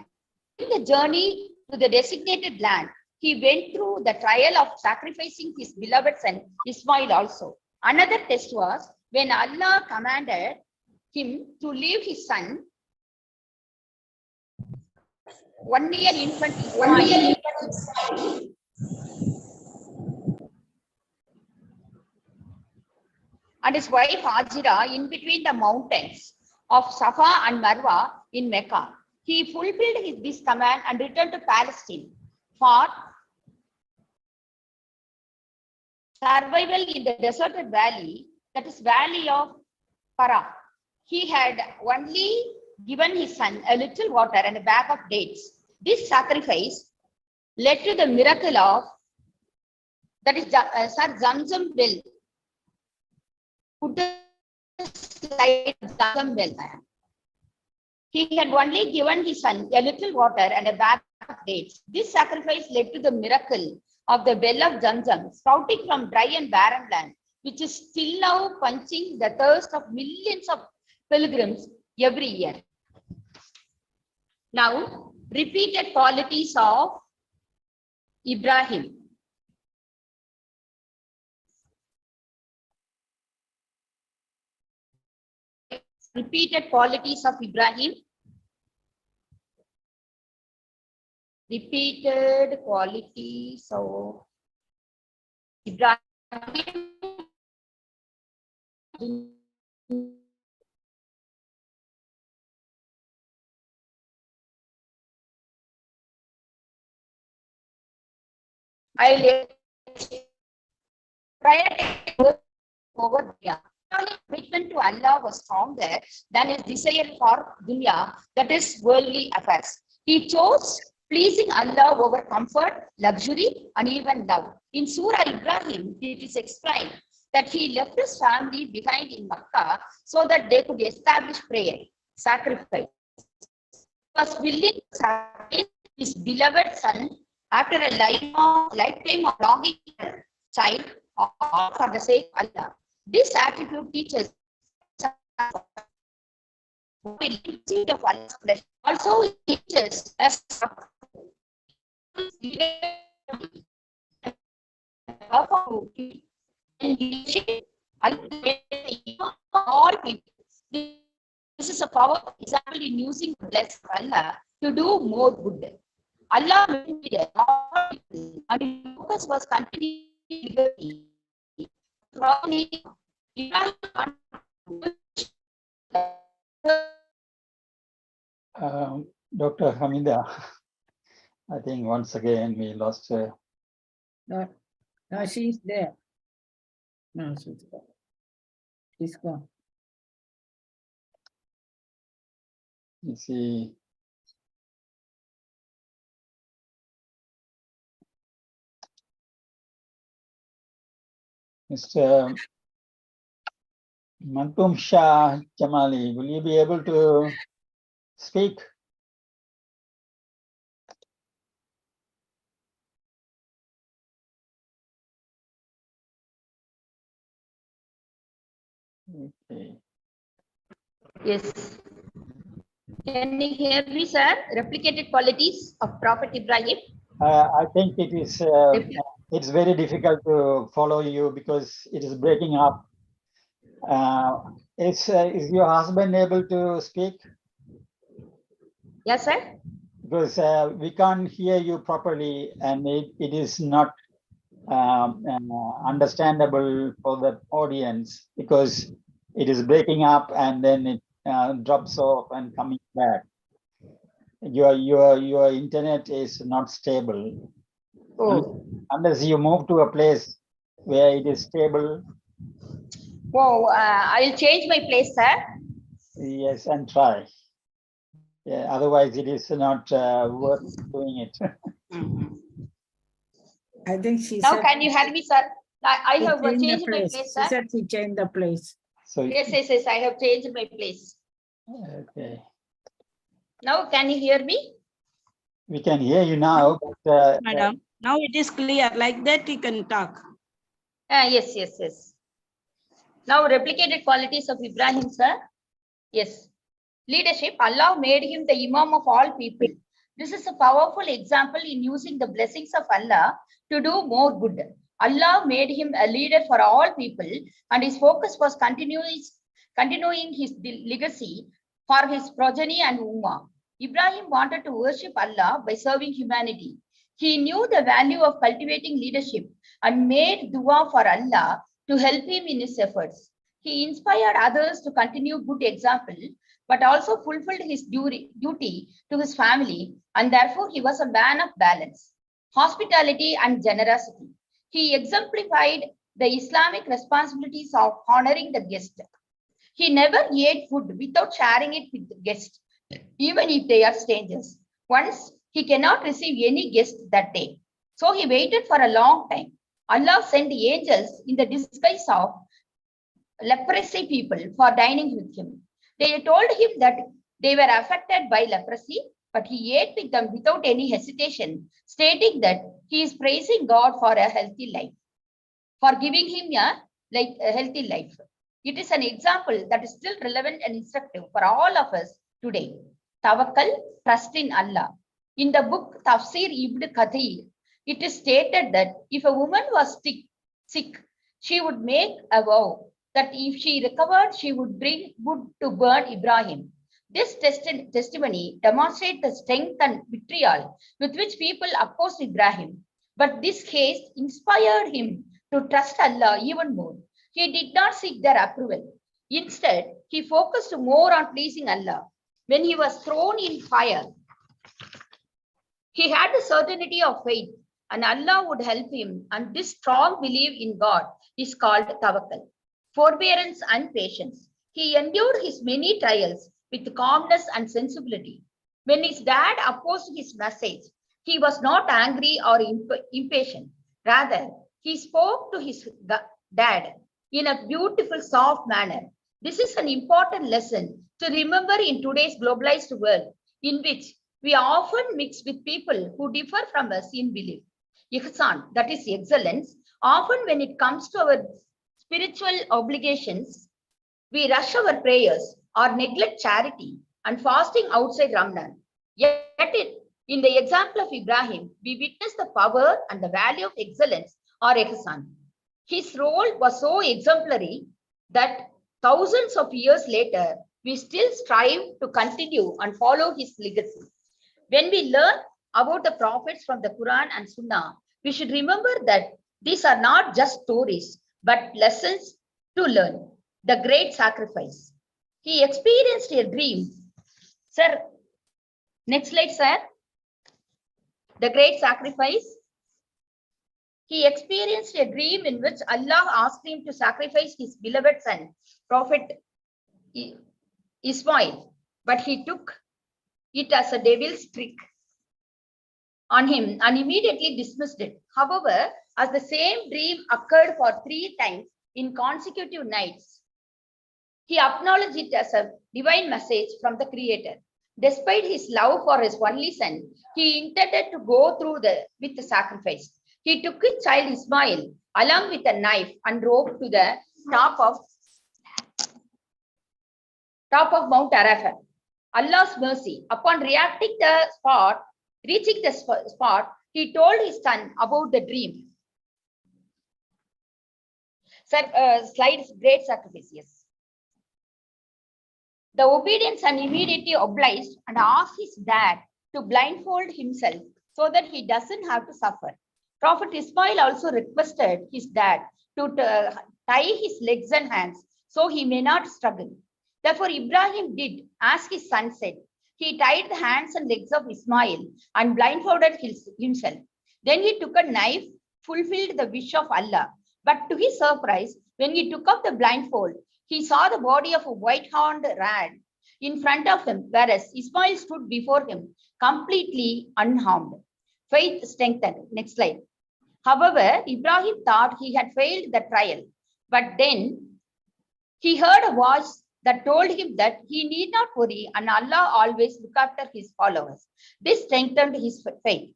In the journey to the designated land, he went through the trial of sacrificing his beloved son Ismail also. Another test was when Allah commanded him to leave his son, 1 year infant Ismail, and his wife Hajira in between the mountains of Safa and Marwa in Mecca. He fulfilled this command and returned to Palestine for survival in the deserted valley, that is valley of Para. he had only given his son a little water and a bag of dates. This sacrifice led to the miracle of, that is, Zamzam well. Put a slide Zamzam well. He had only given his son a little water and a bag of dates. This sacrifice led to the miracle of the well of Zamzam, sprouting from dry and barren land, which is still now quenching the thirst of millions of pilgrims every year. Now, repeated qualities of Ibrahim. Repeated qualities of Ibrahim. Repeated qualities of Ibrahim. I'll over there. His commitment to Allah was stronger than his desire for dunya, that is worldly affairs. He chose pleasing Allah over comfort, luxury, and even love. In Surah Ibrahim, it is explained that he left his family behind in Makkah so that they could establish prayer, sacrifice. He was willing to sacrifice his beloved son after a lifetime of longing for a child, all for the sake of Allah. This attitude teaches of Allah's flesh. Also, it teaches us all people. This is a powerful example in using the blessing of Allah to do more good. Allah made all people, and his focus was continuing. Dr. Hamida, I think once again we lost her. No, she's there. No, she's gone. She's gone. You see, Mr. Mantum Shah Jamali, will you be able to speak? Okay. Yes. Can you hear me, sir? Replicated qualities of Prophet Ibrahim. I think it is. It's very difficult to follow you because it is breaking up. Is your husband able to speak? Yes, sir. Because we can't hear you properly, and it is not understandable for the audience because it is breaking up and then it drops off and coming back. Your internet is not stable. Oh. Unless you move to a place where it is stable. Whoa, I'll change my place, sir. Yes, and try. Yeah, otherwise it is not worth doing it. I think she now said. Can you hear me, sir? I have changed my place, sir. She said she changed the place. So yes, I have changed my place. Okay. Now can you hear me? We can hear you now. But, Madam, now it is clear. Like that you can talk. Yes. Now replicated qualities of Ibrahim, sir. Yes. Leadership. Allah made him the Imam of all people. This is a powerful example in using the blessings of Allah to do more good. Allah made him a leader for all people, and his focus was continuing his legacy for his progeny and Ummah. Ibrahim wanted to worship Allah by serving humanity. He knew the value of cultivating leadership and made dua for Allah to help him in his efforts. He inspired others to continue good example, but also fulfilled his duty to his family, and therefore he was a man of balance, hospitality, and generosity. He exemplified the Islamic responsibilities of honoring the guest. He never ate food without sharing it with the guests, even if they are strangers. Once, he cannot receive any guest that day. So he waited for a long time. Allah sent angels in the disguise of leprosy people for dining with him. They told him that they were affected by leprosy, but he ate with them without any hesitation, stating that he is praising God for a healthy life, for giving him a healthy life. It is an example that is still relevant and instructive for all of us today. Tawakkal, trust in Allah. In the book Tafsir Ibn Kathir, it is stated that if a woman was sick, she would make a vow that if she recovered, she would bring wood to burn Ibrahim. This testimony demonstrates the strength and vitriol with which people opposed Ibrahim. But this case inspired him to trust Allah even more. He did not seek their approval. Instead, he focused more on pleasing Allah. When he was thrown in fire, he had the certainty of faith, and Allah would help him. And this strong belief in God is called tawakkul, forbearance and patience. He endured his many trials with calmness and sensibility. When his dad opposed his message, he was not angry or impatient. Rather, he spoke to his dad in a beautiful, soft manner. This is an important lesson to remember in today's globalized world, in which we often mix with people who differ from us in belief. Ihsan, that is excellence. Often when it comes to our spiritual obligations, we rush our prayers or neglect charity and fasting outside Ramadan. Yet in the example of Ibrahim, we witness the power and the value of excellence or ihsan. His role was so exemplary that thousands of years later, we still strive to continue and follow his legacy. When we learn about the prophets from the Quran and Sunnah, we should remember that these are not just stories, but lessons to learn. The great sacrifice. He experienced a dream. Sir, next slide, sir. The great sacrifice. He experienced a dream in which Allah asked him to sacrifice his beloved son, Prophet Ismail, but he took it as a devil's trick on him and immediately dismissed it. However, as the same dream occurred for 3 times in consecutive nights, he acknowledged it as a divine message from the Creator. Despite his love for his only son, he intended to go through with the sacrifice. He took his child Ismail along with a knife and rope to the top of Mount Arafat. Allah's mercy. Upon reaching the spot, he told his son about the dream. Slides, great sacrifice. Yes. The obedient son immediately obliged and asked his dad to blindfold himself so that he doesn't have to suffer. Prophet Ismail also requested his dad to tie his legs and hands so he may not struggle. Therefore, Ibrahim did as his son said. He tied the hands and legs of Ismail and blindfolded himself. Then he took a knife, fulfilled the wish of Allah. But to his surprise, when he took off the blindfold, he saw the body of a white-horned ram in front of him, whereas Ismail stood before him, completely unharmed. Faith strengthened. Next slide. However, Ibrahim thought he had failed the trial, but then he heard a voice that told him that he need not worry and Allah always look after his followers. This strengthened his faith.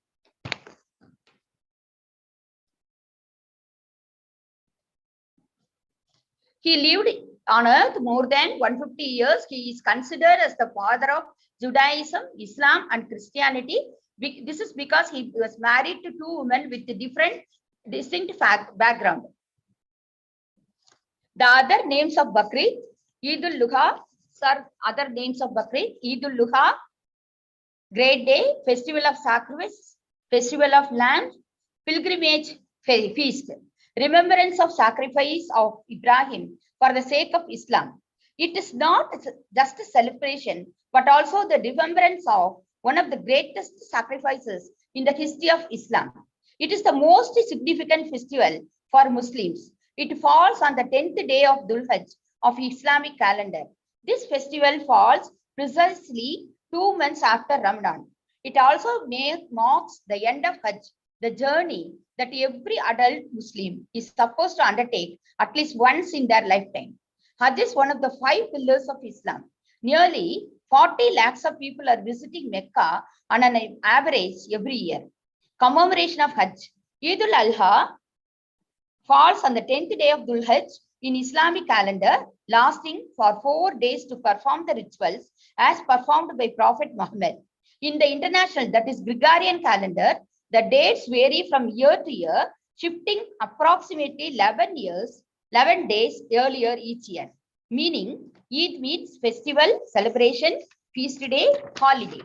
He lived on earth more than 150 years. He is considered as the father of Judaism, Islam, and Christianity. This is because he was married to 2 women with different distinct background. The other names of Bakri, Eid al-Luha, other names of Bakri, Eid al-Luha, Great Day, Festival of Sacrifice, Festival of Lambs, Pilgrimage Feast, Remembrance of Sacrifice of Ibrahim for the sake of Islam. It is not just a celebration, but also the remembrance of one of the greatest sacrifices in the history of Islam. It is the most significant festival for Muslims. It falls on the 10th day of Dhul Hajj, of Islamic calendar. This festival falls precisely 2 months after Ramadan. It also marks the end of Hajj, the journey that every adult Muslim is supposed to undertake at least once in their lifetime. Hajj is one of the 5 pillars of Islam. Nearly 40 lakhs of people are visiting Mecca on an average every year. Commemoration of Hajj. Eid al-Adha falls on the 10th day of Dhul Hajj in Islamic calendar, lasting for 4 days to perform the rituals as performed by Prophet Muhammad. In the international, that is Gregorian calendar, the dates vary from year to year, shifting approximately 11 days earlier each year. Meaning, Eid means festival, celebration, feast day, holiday.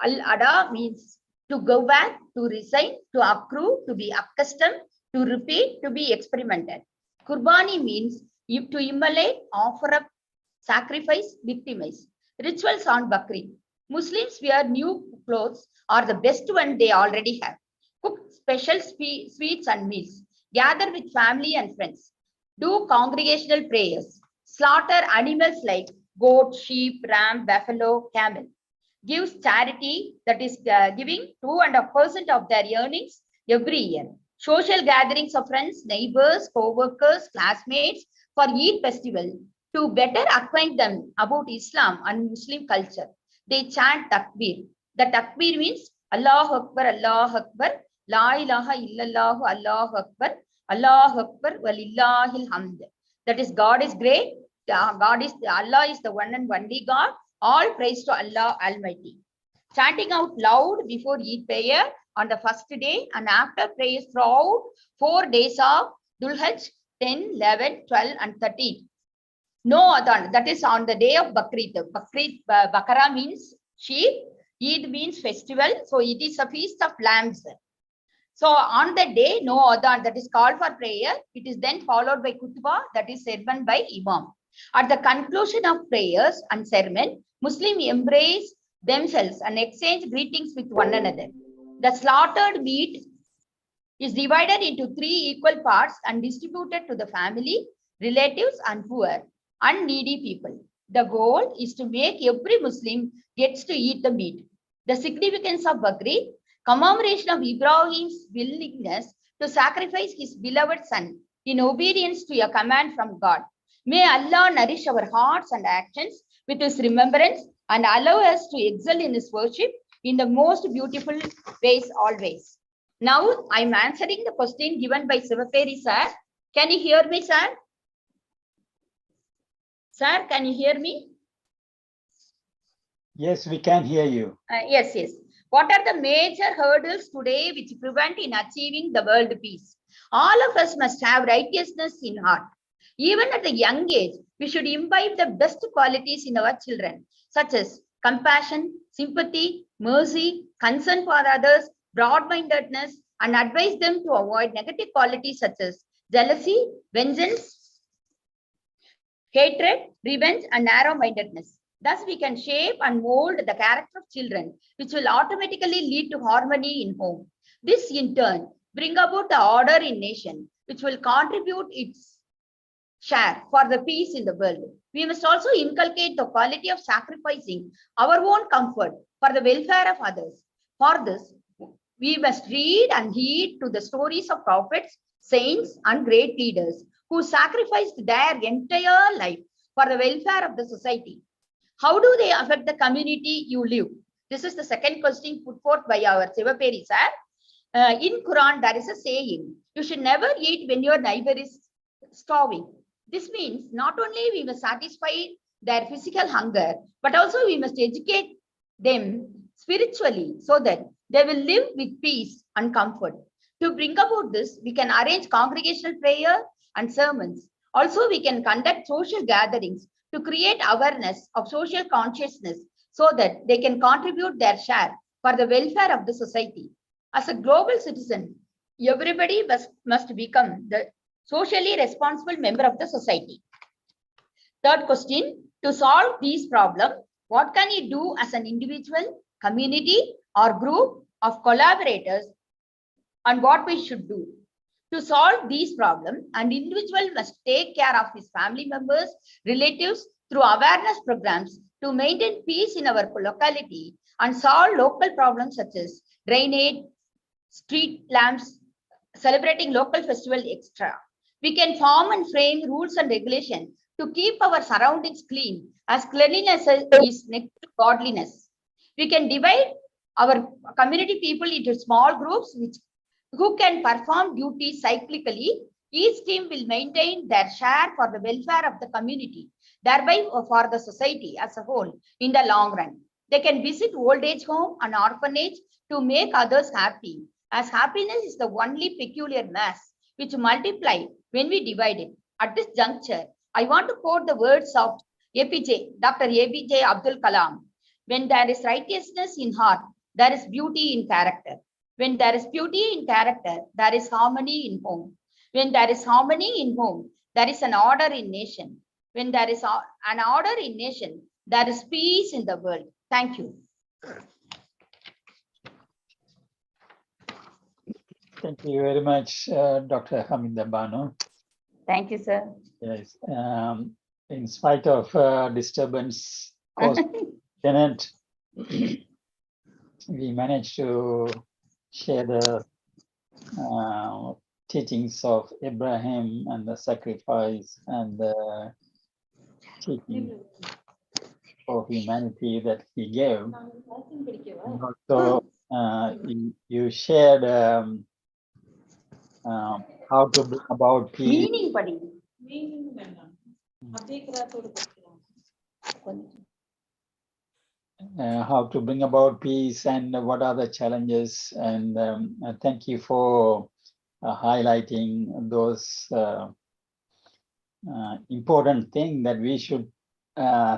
Al-Adha means to go back, to resign, to accrue, to be accustomed, to repeat, to be experimented. Kurbani means to immolate, offer up, sacrifice, victimize. Rituals on Bakri. Muslims wear new clothes or the best one they already have. Cook special sweets and meals. Gather with family and friends. Do congregational prayers. Slaughter animals like goat, sheep, ram, buffalo, camel. Gives charity, that is giving 2.5% of their earnings every year. Social gatherings of friends, neighbors, co-workers, classmates for Eid festival to better acquaint them about Islam and Muslim culture. They chant takbir. The takbir means Allahu Akbar, Allahu Akbar, La ilaha illallah, Allahu Akbar, Allahu Akbar, walillahil hamd. That is, God is great. Allah is the one and only God. All praise to Allah Almighty. Chanting out loud before Eid prayer on the first day and after prayers throughout 4 days of Dhul Hajj, 10, 11, 12, and 13. No adhan, that is on the day of Bakrid. Bakara means sheep. Eid means festival. So it is a feast of lambs. So on the day, no adhan, that is called for prayer. It is then followed by khutbah, that is sermon by imam. At the conclusion of prayers and sermon, Muslims embrace themselves and exchange greetings with one another. The slaughtered meat is divided into 3 equal parts and distributed to the family, relatives, and poor and needy people. The goal is to make every Muslim gets to eat the meat. The significance of Bakri, commemoration of Ibrahim's willingness to sacrifice his beloved son in obedience to a command from God. May Allah nourish our hearts and actions with His remembrance and allow us to excel in His worship in the most beautiful ways always. Now, I'm answering the question given by Sivaperi sir. Can you hear me, sir? Sir, can you hear me? Yes, we can hear you. Yes. What are the major hurdles today which prevent in achieving the world peace? All of us must have righteousness in heart. Even at a young age, we should imbibe the best qualities in our children, such as compassion, sympathy, mercy, concern for others, broad-mindedness, and advise them to avoid negative qualities such as jealousy, vengeance, hatred, revenge, and narrow-mindedness. Thus, we can shape and mold the character of children, which will automatically lead to harmony in home. This, in turn, bring about the order in nation, which will contribute its share for the peace in the world. We must also inculcate the quality of sacrificing our own comfort for the welfare of others. For this, we must read and heed to the stories of prophets, saints, and great leaders who sacrificed their entire life for the welfare of the society. How do they affect the community you live? This is the second question put forth by our Sivaperi sir. In Quran, there is a saying, you should never eat when your neighbor is starving. This means not only we must satisfy their physical hunger, but also we must educate them spiritually so that they will live with peace and comfort. To bring about this, we can arrange congregational prayer and sermons. Also, we can conduct social gatherings to create awareness of social consciousness so that they can contribute their share for the welfare of the society. As a global citizen, everybody must become the socially responsible member of the society. Third question, to solve these problems, what can you do as an individual, community, or group of collaborators, and what we should do? To solve these problems, an individual must take care of his family members, relatives through awareness programs to maintain peace in our locality and solve local problems such as drainage, street lamps, celebrating local festival, etc. We can form and frame rules and regulations to keep our surroundings clean, as cleanliness is next to godliness. We can divide our community people into small groups who can perform duties cyclically. Each team will maintain their share for the welfare of the community, thereby for the society as a whole in the long run. They can visit old age home and orphanage to make others happy, as happiness is the only peculiar mass which multiply when we divide it. At this juncture, I want to quote the words of Dr. APJ Abdul Kalam. When there is righteousness in heart, there is beauty in character. When there is beauty in character, there is harmony in home. When there is harmony in home, there is an order in nation. When there is an order in nation, there is peace in the world. Thank you. Thank you very much, Dr. Hamida Bano. Thank you, sir. Yes, in spite of disturbance caused by Janet, we managed to share the teachings of Abraham and the sacrifice and the teaching for humanity that he gave. And also, you shared how to bring about peace. How to bring about peace and what are the challenges, and thank you for highlighting those important things that we should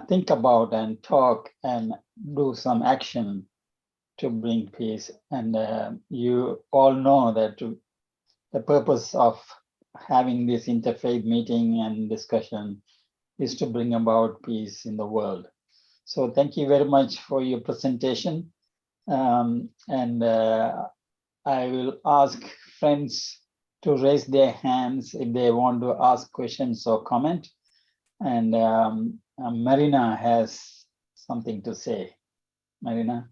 think about and talk and do some action to bring peace. And you all know that the purpose of having this interfaith meeting and discussion is to bring about peace in the world. So thank you very much for your presentation. And I will ask friends to raise their hands if they want to ask questions or comment. And Marina has something to say. Marina.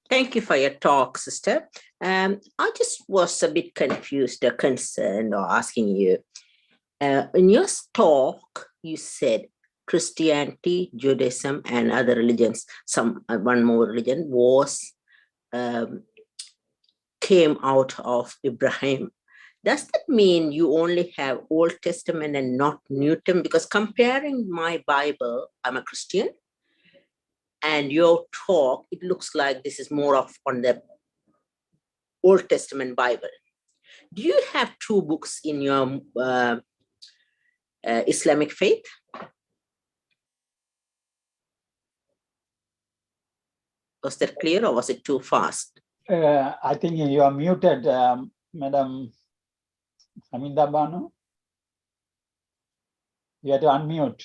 Thank you for your talk, sister. I just was a bit confused or concerned or asking you. In your talk, you said Christianity, Judaism, and other religions, one more religion was came out of Abraham. Does that mean you only have Old Testament and not New Testament? Because comparing my Bible, I'm a Christian, and your talk, it looks like this is more of on the Old Testament Bible. Do you have two books in your Islamic faith? Was that clear or was it too fast? I think you are muted, Madam Hamida Bano. You have to unmute.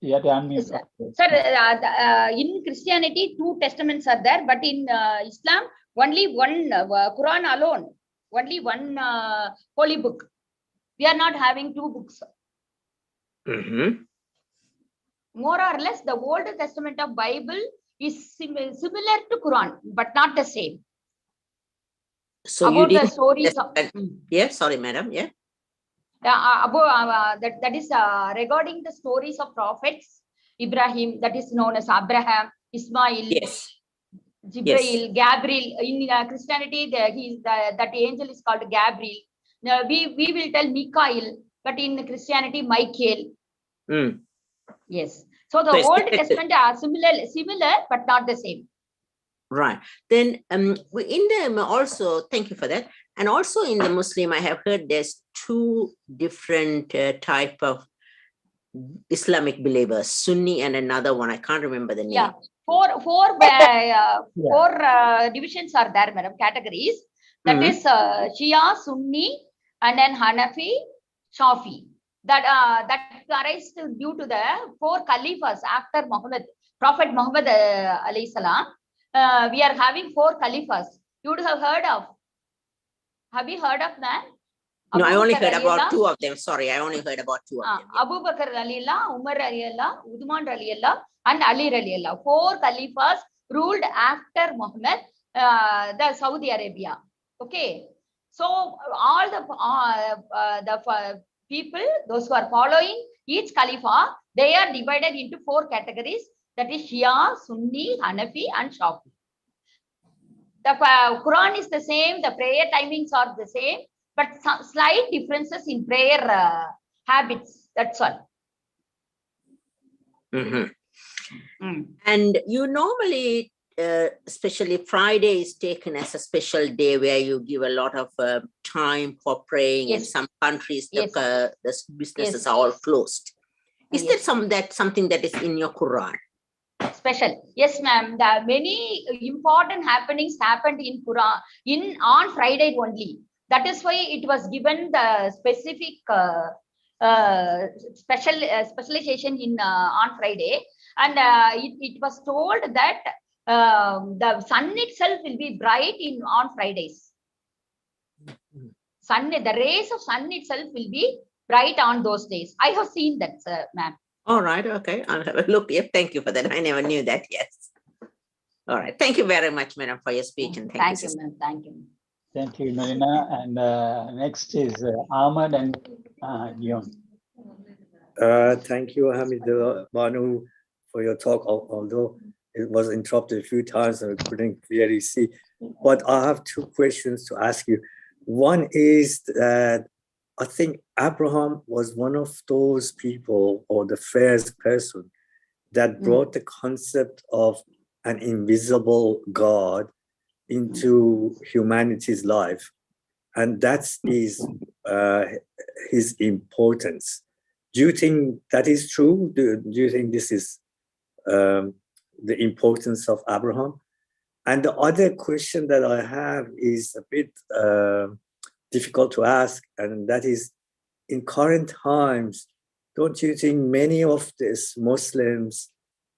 You have to unmute. Sir, in Christianity, two testaments are there, but in Islam, only one Quran alone, only one holy book. We are not having two books. Mm-hmm. More or less, the Old Testament of Bible is similar to Quran, but not the same. So about you the stories of, yeah, sorry, madam. Yeah. That is regarding the stories of prophets, Ibrahim, that is known as Abraham, Ismail, yes, Jibril, yes. Gabriel. In Christianity, that angel is called Gabriel. Now, we will tell Michael, but in Christianity, Michael. Mm. Yes. So the Old Testament are similar, but not the same. Right. Then in the also, thank you for that. And also in the Muslim, I have heard there's two different type of Islamic believers, Sunni and another one. I can't remember the name. Yeah, four divisions are there, madam, categories. That is Shia, Sunni, and then Hanafi, Shafi. That arises due to the four caliphs after Muhammad, Prophet Muhammad alayhi salam. we are having 4 caliphs. You would have heard of. Have you heard of that? No, I Abu only Bakr heard about radiallahu- 2 of them. Sorry, I only heard about 2 of them. Abu Bakr radiallahu, Umar radiallahu, Uthman radiallahu, and Ali radiallahu. 4 caliphs ruled after Muhammad, the Saudi Arabia. Okay. So all the people, those who are following each Khalifa, they are divided into 4 categories. That is Shia, Sunni, Hanafi, and Shafi. The Quran is the same. The prayer timings are the same, but some slight differences in prayer habits. That's all. And you normally, especially Friday is taken as a special day where you give a lot of time for praying. In some countries, the businesses are all closed. Is there something that is in your Quran? Special. Yes, ma'am. The many important happenings happened in Quran on Friday only. That is why it was given the specific specialization in on Friday, and it was told that the sun itself will be bright on Fridays. The rays of sun itself will be bright on those days. I have seen that, ma'am. All right. Okay. I'll have a look. Yep. Thank you for that. I never knew that. Yes. All right. Thank you very much, madam, for your speech. And Thank you, ma'am. Thank you. Thank you, Marina. And next is Ahmad and Guillaume. Thank you, Hamid Banu, for your talk, although it was interrupted a few times and I couldn't clearly see. But I have 2 questions to ask you. One is that I think Abraham was one of those people, or the first person, that brought the concept of an invisible God into humanity's life. And that's his importance. Do you think that is true? Do you think this is the importance of Abraham? And the other question that I have is a bit difficult to ask, and that is, in current times, don't you think many of these Muslims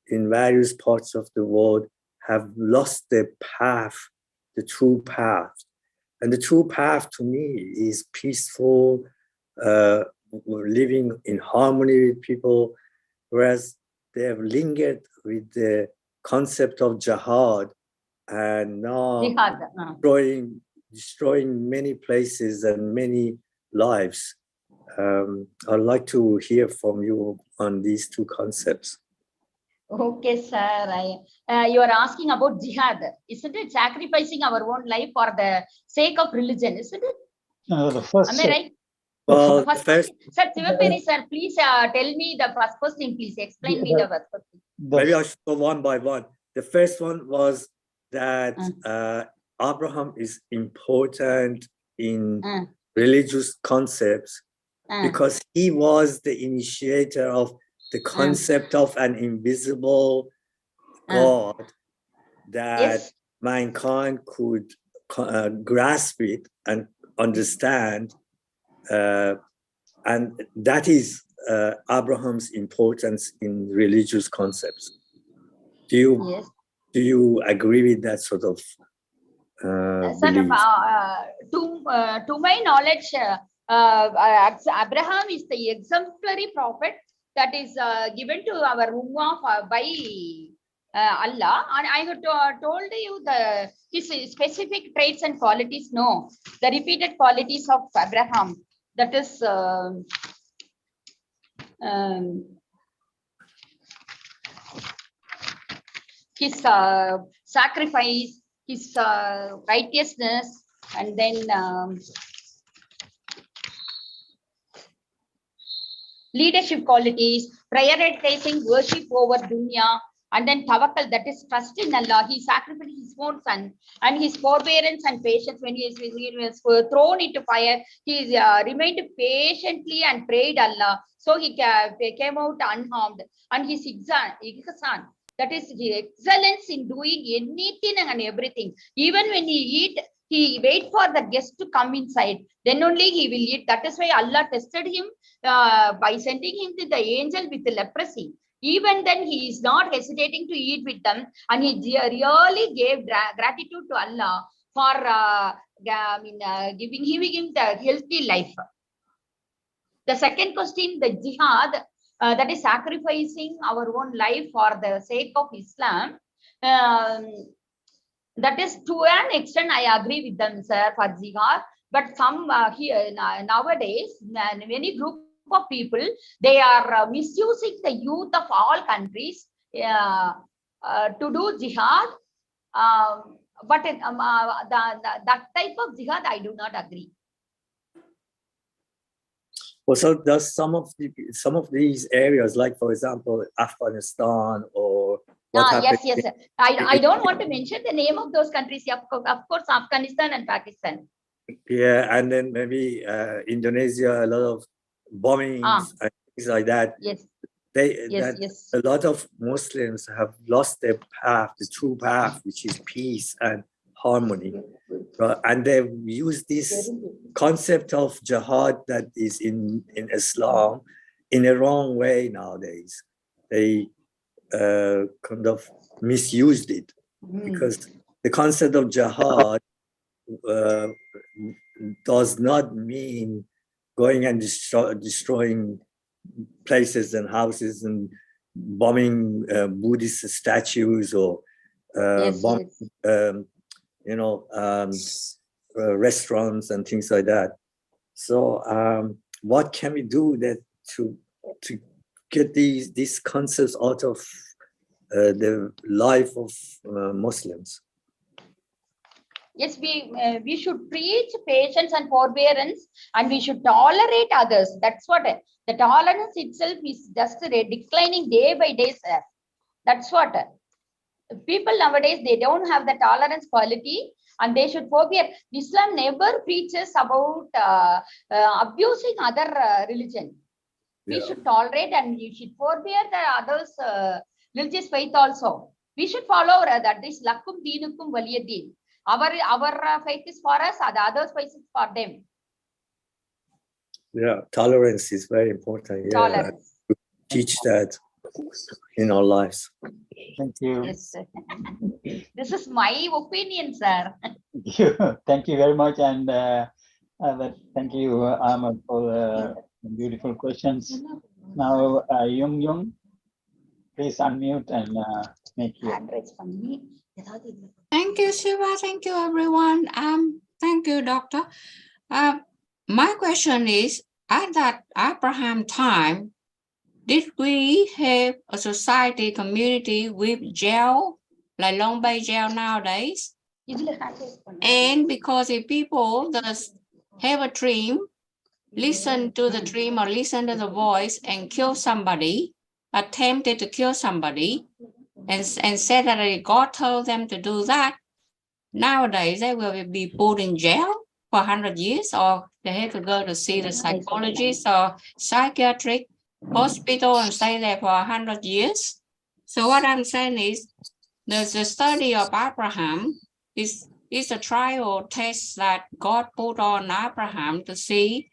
in various parts of the world have lost their path, the true path? And the true path to me is peaceful, living in harmony with people, whereas they have lingered with the concept of jihad and now destroying many places and many lives. I'd like to hear from you on these 2 concepts. Okay, sir. You are asking about jihad, isn't it? Sacrificing our own life for the sake of religion, isn't it? The first. Am I right? Well, first, sir, Sivaperi, sir, please tell me the first thing. Please explain me the first thing. Maybe I should go one by one. The first one was that Abraham is important in religious concepts because he was the initiator of the concept of an invisible God that mankind could grasp it and understand. And that is Abraham's importance in religious concepts. Do you agree with that sort of belief? To my knowledge, Abraham is the exemplary prophet that is given to our Ummah by Allah. And I have told you his specific traits and qualities. No, the repeated qualities of Abraham. That is his sacrifice, his righteousness, and then leadership qualities, prioritizing worship over dunya, and then tawakkal, that is trust in Allah. He sacrificed his own son, and his forbearance and patience when he was thrown into fire. He remained patiently and prayed Allah. So he came out unharmed. And his ihsan, that is the excellence in doing anything and everything. Even when he eat, he wait for the guest to come inside. Then only he will eat. That is why Allah tested him by sending him to the angel with leprosy. Even then, he is not hesitating to eat with them, and he really gave gratitude to Allah for giving him the healthy life. The second question, the jihad, that is sacrificing our own life for the sake of Islam. That is to an extent I agree with them, sir, for jihad. But some here nowadays, many group of people, they are misusing the youth of all countries to do jihad. But that type of jihad, I do not agree. Well, so does some of these areas, like for example, Afghanistan or yes. I don't want to mention the name of those countries. Of course, Afghanistan and Pakistan. Yeah, and then maybe Indonesia, a lot of bombings and things like that. Yes. A lot of Muslims have lost their path, the true path, which is peace and harmony. And they use this concept of jihad that is in Islam in a wrong way nowadays. They kind of misused it because the concept of jihad does not mean going and destroying places and houses and bombing Buddhist statues or bombing, restaurants and things like that. So what can we do that to get these concepts out of the life of Muslims? Yes, we should preach patience and forbearance, and we should tolerate others. That's what the tolerance itself is just declining day by day, sir. That's what people nowadays, they don't have the tolerance quality, and they should forbear. Islam never preaches about abusing other religion. We should tolerate and we should forbear the others' religious faith also. We should follow that this lakum deenukum waliyadeen. Our faith is for us, the others' faith is for them. Yeah, tolerance is very important. Tolerance. To teach that in our lives. Thank you. Yes, sir. This is my opinion, sir. Thank you very much, and thank you, Ahmed, for the beautiful questions. Now, Yung, please unmute and make your. Thank you, Shiva. Thank you, everyone. Thank you, Doctor. My question is, at that Abraham time, did we have a society, community with jail, like Long Bay jail nowadays? And because if people that have a dream, listen to the dream or listen to the voice and kill somebody, attempted to kill somebody, and said that God told them to do that, nowadays they will be put in jail for 100 years, or they have to go to see the psychologist or psychiatric hospital and stay there for 100 years. So what I'm saying is, the study of Abraham is a trial test that God put on Abraham to see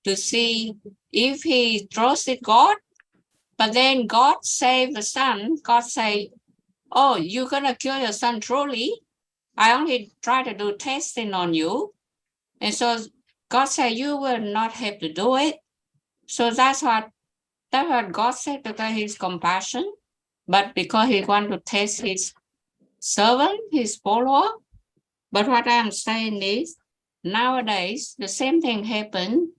if he trusted God. But then God saved the son. God say, oh, you're gonna kill your son truly? I only try to do testing on you. And so God said, you will not have to do it. So that's what God said, because he's compassion, but because he want to test his servant, his follower. But what I'm saying is, nowadays, the same thing happened.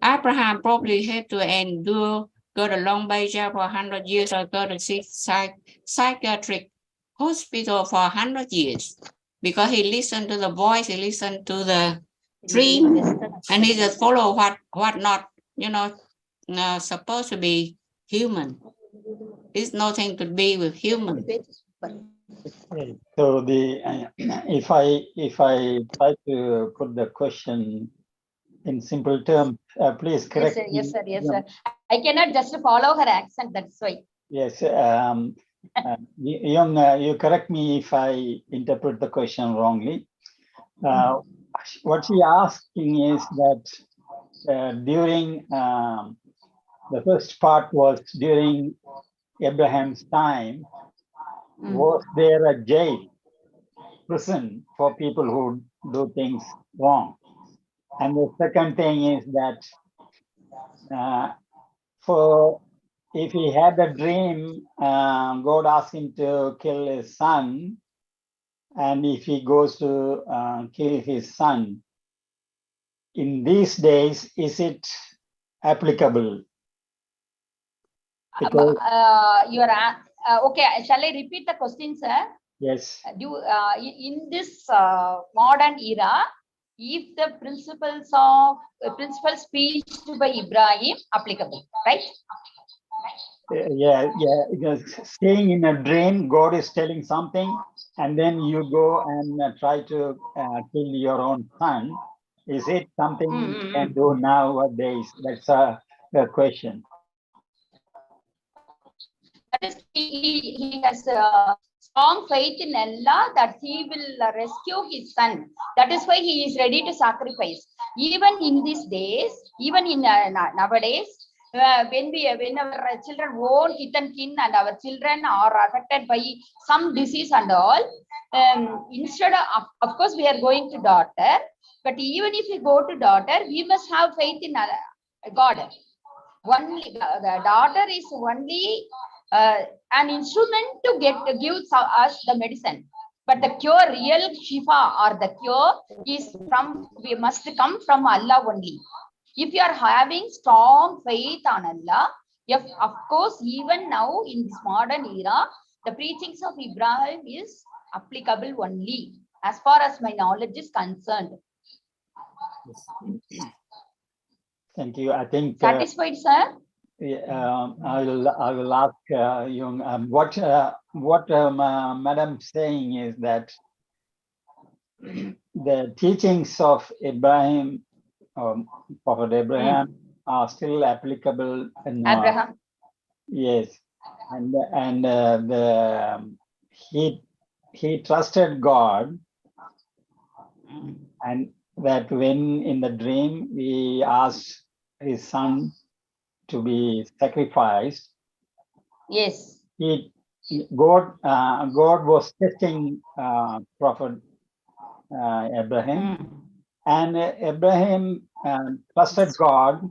Abraham probably had to endure, go to Long Bay jail for 100 years, or go to psychiatric hospital for 100 years, because he listened to the voice, he listened to the dream, and he just follow what not, supposed to be human. It's nothing to be with human. So if I try to put the question in simple terms, please correct me. Yes, sir. I cannot just follow her accent, that's why. Yes, Young, you correct me if I interpret the question wrongly. What she asking is that during the first part was during Abraham's time, was there a jail, prison for people who do things wrong? And the second thing is that if he had a dream, God asked him to kill his son, and if he goes to kill his son, in these days, is it applicable? Because, okay, shall I repeat the question, sir? yes. In this modern era, if the principles speech by Ibrahim applicable, right? Yeah. Because staying in a dream, God is telling something, and then you go and try to kill your own son. Is it something you can do nowadays? That's the question. That is, he has strong faith in Allah that he will rescue his son. That is why he is ready to sacrifice. Even in these days, even in nowadays, when our children own kith and kin and our children are affected by some disease and all, instead of course we are going to daughter, but even if we go to daughter, we must have faith in God. Only the daughter is only an instrument to give us the medicine, but the cure, real shifa or the cure we must come from Allah only. If you are having strong faith on Allah, yes, of course, even now in this modern era, the preachings of Ibrahim is applicable only, as far as my knowledge is concerned. Thank you. I think satisfied, sir. I will ask Yung. What Madam saying is that the teachings of Abraham, Prophet Abraham, are still applicable. Abraham. Yes, and he trusted God, and that when in the dream he asked his son to be sacrificed. Yes. God was testing Prophet Abraham, and Abraham trusted God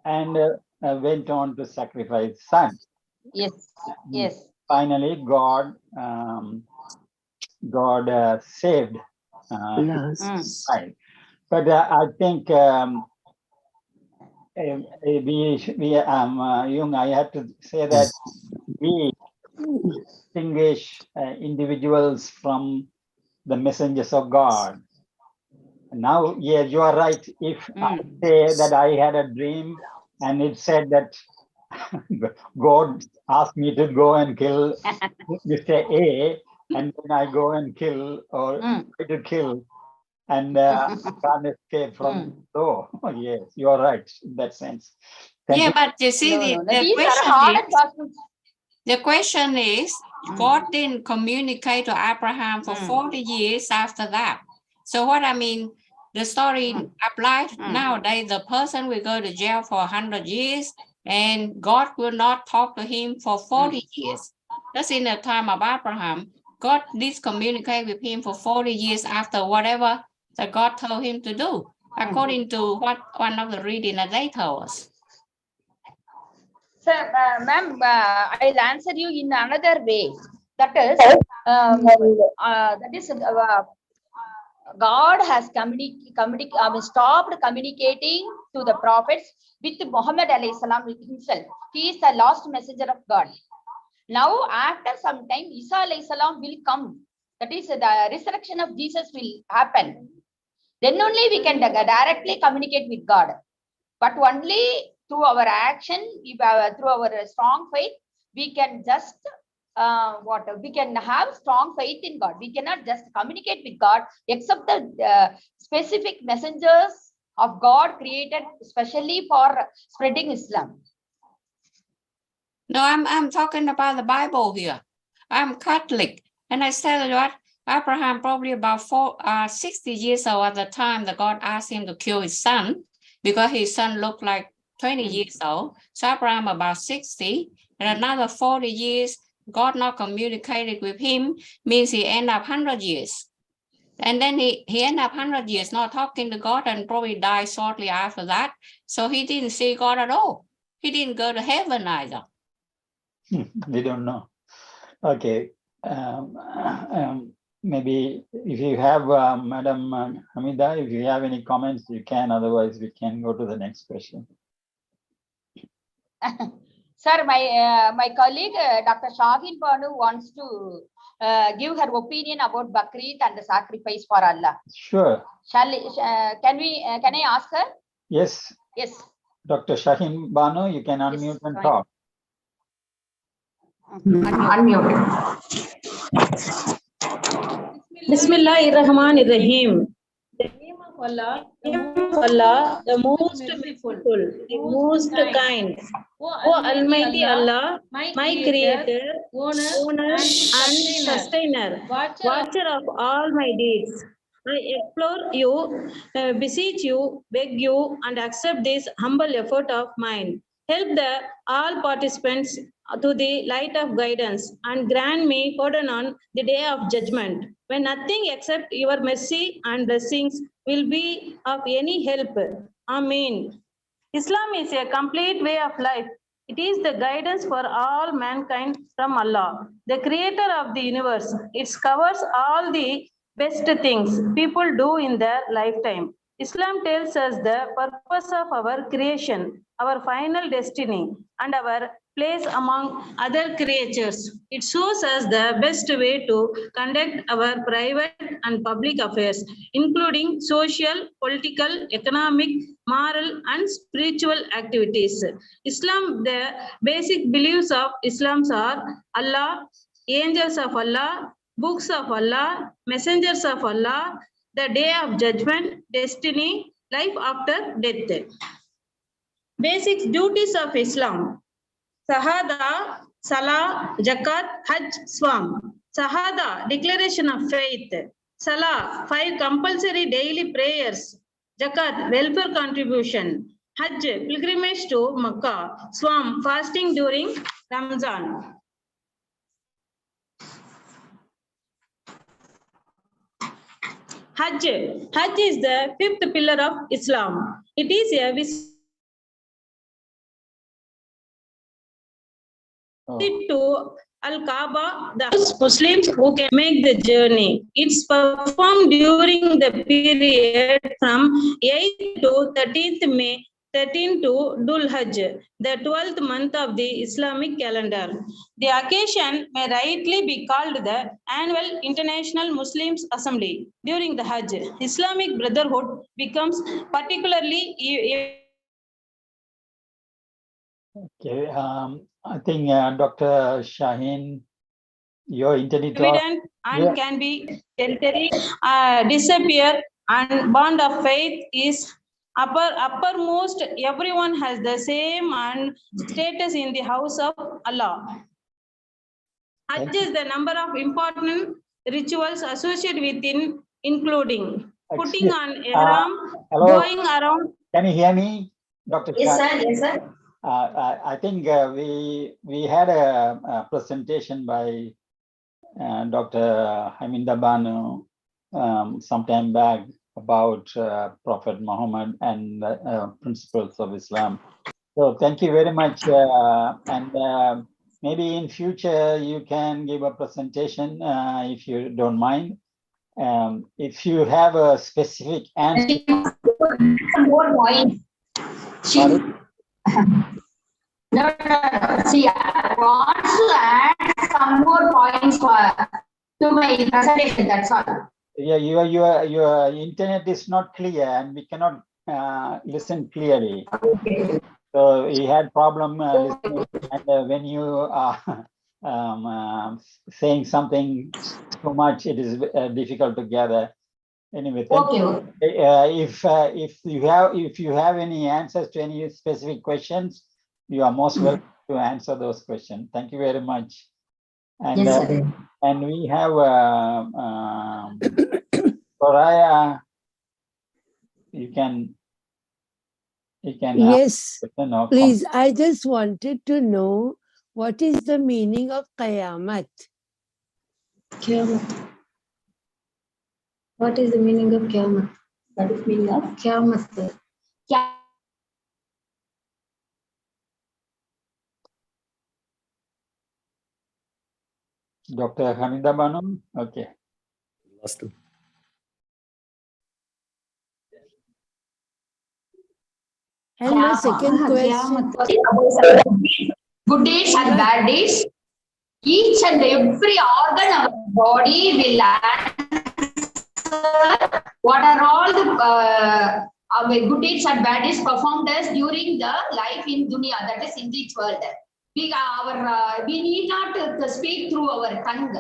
and went on to sacrifice his son. Yes. Yes. Finally, God saved his son. But I think Jung, I have to say that we distinguish individuals from the messengers of God. Now, yeah, you are right. If I say that I had a dream and it said that God asked me to go and kill Mr. A, and then I go and kill or try to kill, and can't escape from so yes, you are right in that sense. Thank you. But you see, the question is, God didn't communicate to Abraham for 40 years after that. So what I mean, the story applies nowadays. The person will go to jail for 100 years and God will not talk to him for 40 years. That's in the time of Abraham. God did communicate with him for 40 years after whatever that God told him to do, according to what one of the reading that they told us. Sir, ma'am, I'll answer you in another way. That is, God has stopped communicating to the prophets with Muhammad alayhi salam himself. He is the last messenger of God. Now, after some time, Isa alayhi salam will come. That is, the resurrection of Jesus will happen. Then only we can directly communicate with God. But only through our action, through our strong faith, we can just we can have strong faith in God. We cannot just communicate with God except the specific messengers of God created specially for spreading Islam. No, I'm talking about the Bible here. I'm Catholic, and I said what Abraham probably about 60 years old at the time that God asked him to kill his son because his son looked like 20 years old. So Abraham about 60, and another 40 years, God not communicated with him, means he end up 100 years. And then he ended up 100 years not talking to God and probably died shortly after that. So he didn't see God at all. He didn't go to heaven either. We don't know. Okay. Maybe if you have, Madam Hamida, if you have any comments, you can. Otherwise, we can go to the next question. Sir, my colleague, Dr. Shaheen Banu, wants to give her opinion about Bakrid and the sacrifice for Allah. Sure. Can I ask her? Yes. Yes. Dr. Shaheen Banu, you can unmute and talk. Unmute. Bismillahirrahmanirrahim. The name of Allah, the most merciful, the most kind. O Almighty Allah, my Creator, owner and sustainer, watcher of all my deeds. I implore you, beseech you, beg you, and accept this humble effort of mine. Help all participants to the light of guidance and grant me pardon on the day of judgment, when nothing except your mercy and blessings will be of any help. Amen. Islam is a complete way of life. It is the guidance for all mankind from Allah, the creator of the universe. It covers all the best things people do in their lifetime. Islam tells us the purpose of our creation, our final destiny, and our place among other creatures. It shows us the best way to conduct our private and public affairs, including social, political, economic, moral, and spiritual activities. Islam, the basic beliefs of Islam are Allah, angels of Allah, books of Allah, messengers of Allah, the day of judgment, destiny, life after death. Basic duties of Islam: Shahada, Salah, Zakat, Hajj, Swam. Shahada, declaration of faith. Salah, 5 compulsory daily prayers. Zakat, welfare contribution. Hajj, pilgrimage to Makkah. Swam, fasting during Ramzan. Hajj. Hajj is the 5th pillar of Islam. It is a visit to Al-Kaaba, the Muslims who can make the journey. It's performed during the period from 8th to 13th May, 13 to Dhul Hajj, the 12th month of the Islamic calendar. The occasion may rightly be called the annual International Muslims Assembly. During the Hajj, Islamic Brotherhood becomes particularly Okay, I think Dr. Shaheen, your internet evident and can be temporary, disappear, and bond of faith is uppermost. Everyone has the same and status in the house of Allah. Hajj is the number of important rituals associated with including putting on ihram, going around. Can you hear me, Dr. Yes, sir. Shaheen? Yes, sir. I think we had a presentation by Dr. Haminda Banu some time back about Prophet Muhammad and principles of Islam. So thank you very much. And maybe in future you can give a presentation if you don't mind. If you have a specific answer. More points. No. See, I want to add some more points to my presentation. That's all. Yeah, your internet is not clear, and we cannot listen clearly. Okay. So he had problem listening, and when you are saying something too much, it is difficult to gather. Anyway, thank you. If you have any answers to any specific questions, you are most welcome to answer those questions. Thank you very much. And Yes, and we have Soraya. You can You can Yes, question or please. I just wanted to know what is the meaning of Qayamat? Qiyamah. What is the meaning of Qiyamah? What is the meaning of Qiyamah? Dr. Hamida Banu? Okay. Lost him. And my second question. Good days and bad days. Each and every organ of our body will answer what are all the our good deeds and bad deeds performed us during the life in dunya, that is in this world. We need not to speak through our tongue.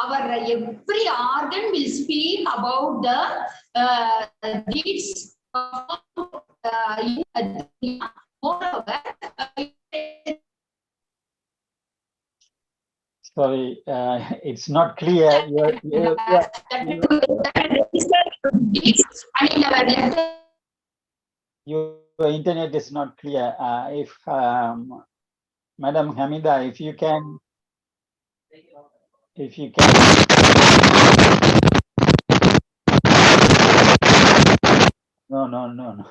Our every organ will speak about the deeds performed in dunya. Moreover, Sorry, it's not clear. Your internet is not clear. If Madam Hamida, if you can. No.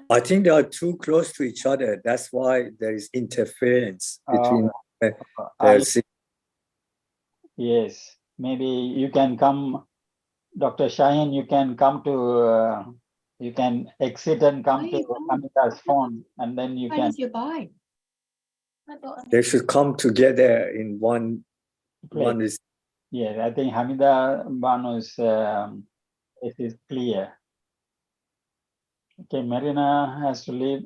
I think they are too close to each other. That's why there is interference between Yes, maybe you can come, Dr. Shaheen, you can come to, you can exit and come to Hamida's phone, and then you can. They should come together in one is. Yeah, I think Hamida Banu's it is clear. Okay, Marina has to leave.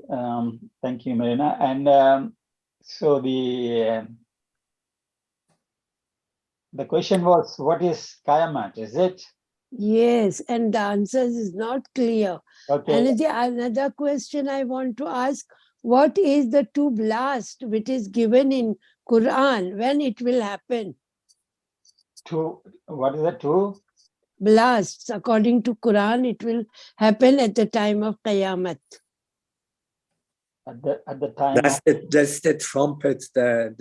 Thank you, Marina. And so the question was, what is Qayamat? Is it? Yes, and the answer is not clear. Okay. And another question I want to ask, what is the two blast which is given in Quran, when it will happen? What is the two? Blasts, according to Quran, it will happen at the time of Qayamat. At the time. That's the trumpet, the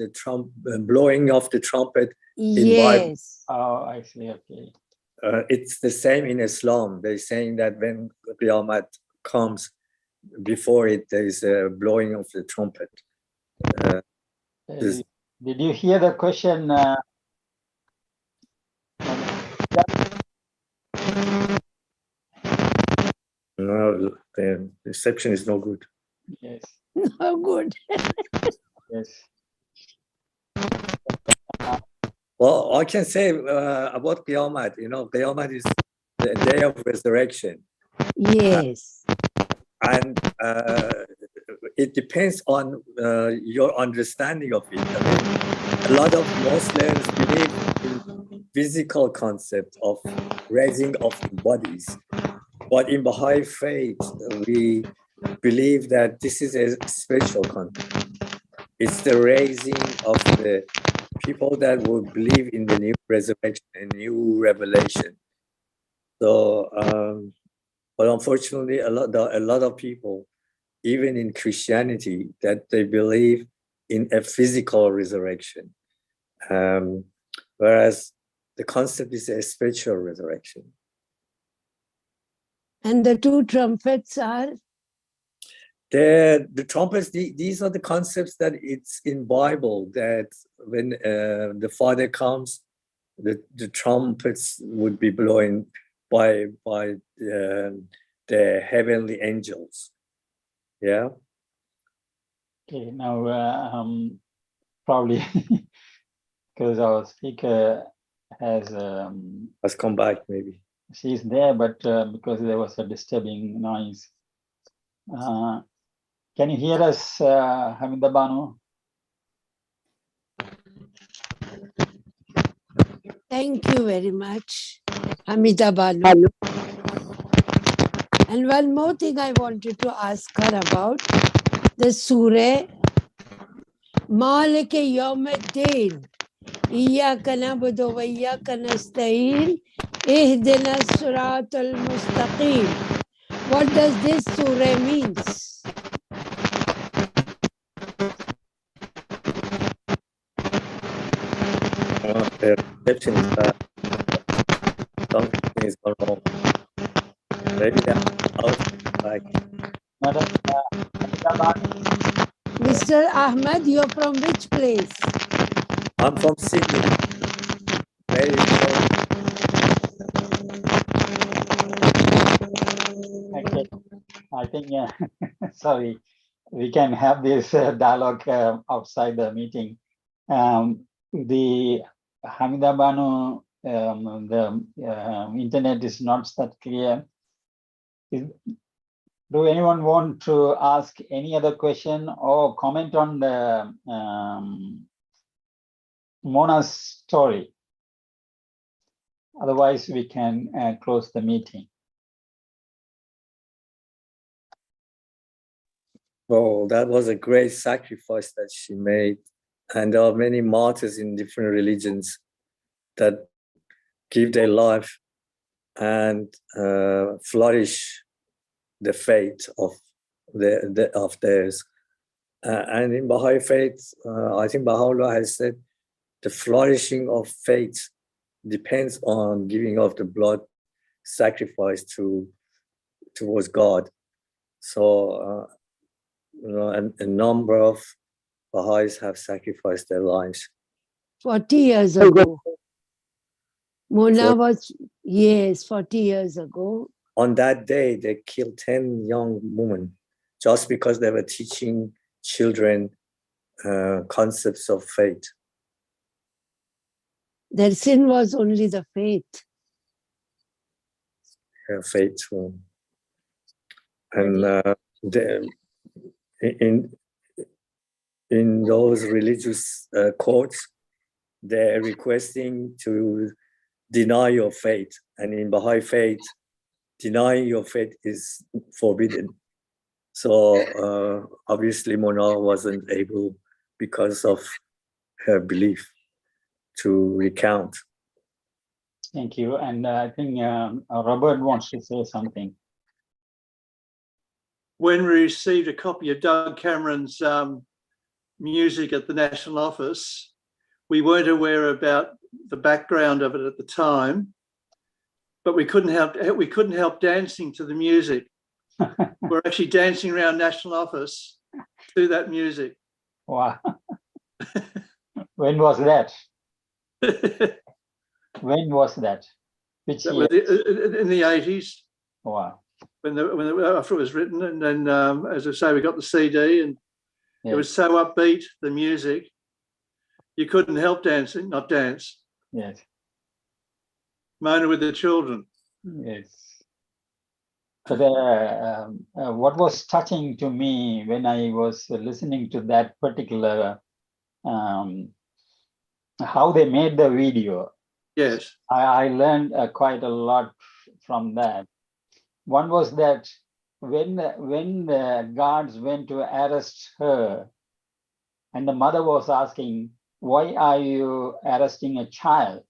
blowing of the trumpet. Yes. Oh, I see. Okay. It's the same in Islam. They're saying that when Qiyamah comes, before it, there is a blowing of the trumpet. Did you hear the question? No, the reception is no good. Yes. No good. Yes. Well, I can say about Qiyamah, Qiyamah is the day of resurrection. Yes. And it depends on your understanding of it. I mean, a lot of Muslims believe in physical concept of raising of the bodies. But in Baha'i faith, we believe that this is a spiritual concept. It's the raising of the people that will believe in the new resurrection and new revelation. So, but unfortunately, a lot of people, even in Christianity, that they believe in a physical resurrection, whereas the concept is a spiritual resurrection. And the two trumpets are? The trumpets, these are the concepts that it's in Bible, that when the Father comes, the trumpets would be blowing by the heavenly angels. Yeah. Okay, now probably because our speaker has come back, maybe. She's there, but because there was a disturbing noise. Can you hear us, Hamida Banu? Thank you very much, Hamida Banu. And one more thing I wanted to ask her about, the Surah Malik Yawmiddin. Iyyaka na'budu wa iyyaka nasta'in. Ihdina as-siratal mustaqim. What does this surah means? the reception is bad. Something is gone wrong. Maybe outside. Mr. Ahmed, you're from which place? I'm from Sydney. Very Okay. I think, sorry, we can have this dialogue outside the meeting. The Hamida Banu, the internet is not that clear. Do anyone want to ask any other question or comment on the Mona's story? Otherwise, we can close the meeting. Oh, that was a great sacrifice that she made. And there are many martyrs in different religions that give their life and flourish the faith of theirs. And in Baha'i faith, I think Baha'u'llah has said the flourishing of faith depends on giving of the blood sacrifice towards God. So, a number of Baha'is have sacrificed their lives. 40 years ago. Mona was, yes, 40 years ago. On that day, they killed 10 young women just because they were teaching children concepts of faith. Their sin was only the faith. Faith. And in those religious courts, they're requesting to deny your faith. And in Baha'i faith, denying your faith is forbidden. So obviously Mona wasn't able, because of her belief, to recount. Thank you. And I think Robert wants to say something. When we received a copy of Doug Cameron's music at the National Office, we weren't aware about the background of it at the time, but we couldn't help dancing to the music. We're actually dancing around National Office to that music. Wow. When was that? When was that? Which year? In the 80s. Wow. After it was written, and then, as I say, we got the CD, and it was so upbeat, the music, you couldn't help dancing, not dance. Yes. Mona with the children. Yes. But what was touching to me when I was listening to that particular, how they made the video. Yes. I learned quite a lot from that. One was that when the guards went to arrest her, and the mother was asking, why are you arresting a child?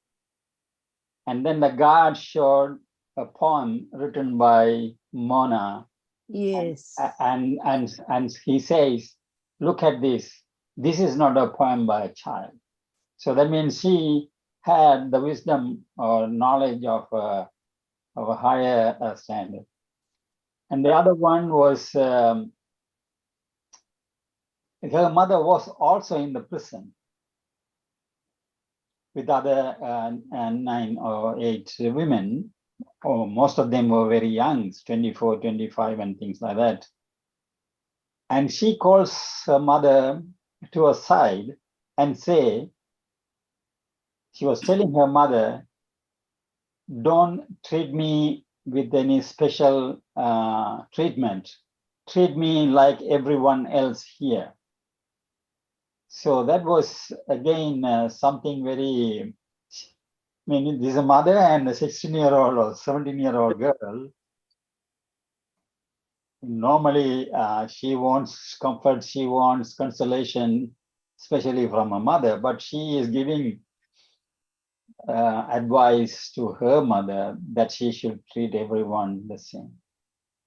And then the guard showed a poem written by Mona. Yes. And he says, look at this. This is not a poem by a child. So that means she had the wisdom or knowledge of a higher standard. And the other one was her mother was also in the prison with other 9 or 8 women. Oh, most of them were very young, 24, 25 and things like that. And she calls her mother to her side and she was telling her mother, don't treat me with any special treatment. Treat me like everyone else here. So that was again something very, I mean, this is a mother and a 16-year-old or 17-year-old girl. Normally, she wants comfort, she wants consolation, especially from a mother, but she is giving advice to her mother that she should treat everyone the same.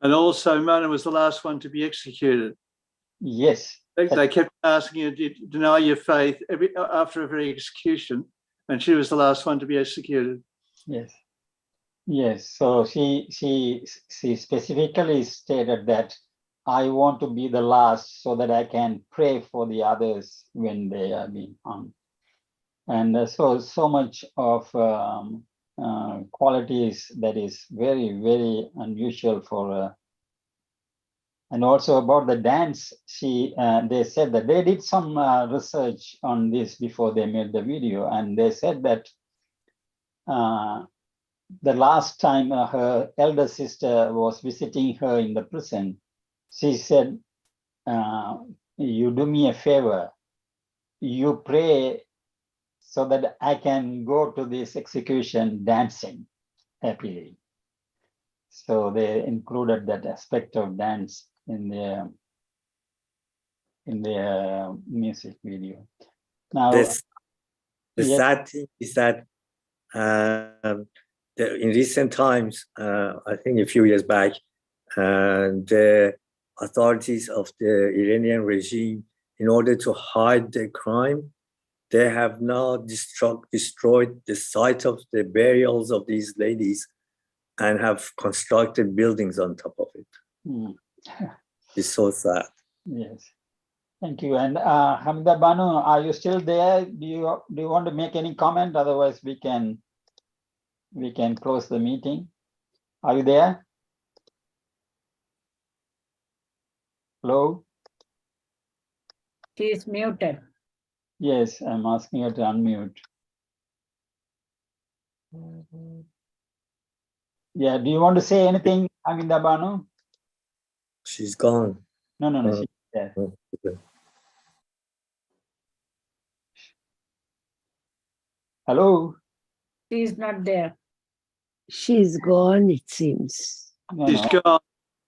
And also, Mona was the last one to be executed. Yes. They kept asking you to deny your faith after every execution, and she was the last one to be executed. Yes. Yes. So she specifically stated that I want to be the last so that I can pray for the others when they are being hung. And so much of qualities that is very, very unusual for and also about the dance, they said that they did some research on this before they made the video, and they said that the last time her elder sister was visiting her in the prison, she said, you do me a favor, you pray so that I can go to this execution dancing happily. So they included that aspect of dance in their music video. Now, the sad thing is that in recent times, I think a few years back, the authorities of the Iranian regime, in order to hide their crime, they have now destroyed the site of the burials of these ladies and have constructed buildings on top of it. It's so sad. Yes. Thank you. And Hamida Banu, are you still there? Do you want to make any comment? Otherwise, we can close the meeting. Are you there? Hello? She is muted. Yes, I'm asking her to unmute. Yeah, do you want to say anything, Hamida Banu? She's gone. No, she's there. Okay. Hello? She is not there. She's gone, it seems. She's gone.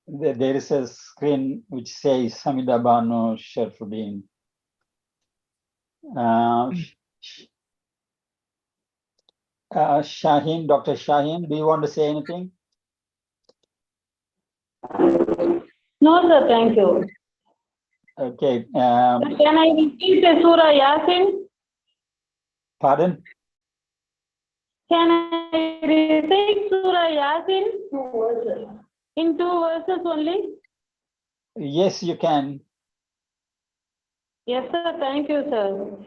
There is a screen which says Hamida Banu Sharfuddin. Shaheen, Dr. Shaheen, do you want to say anything? No, sir, thank you. Okay. Can I repeat the Surah Yasin? Pardon? Can I recite Surah Yasin? In 2 verses only? Yes, you can. Yes, sir, thank you, sir.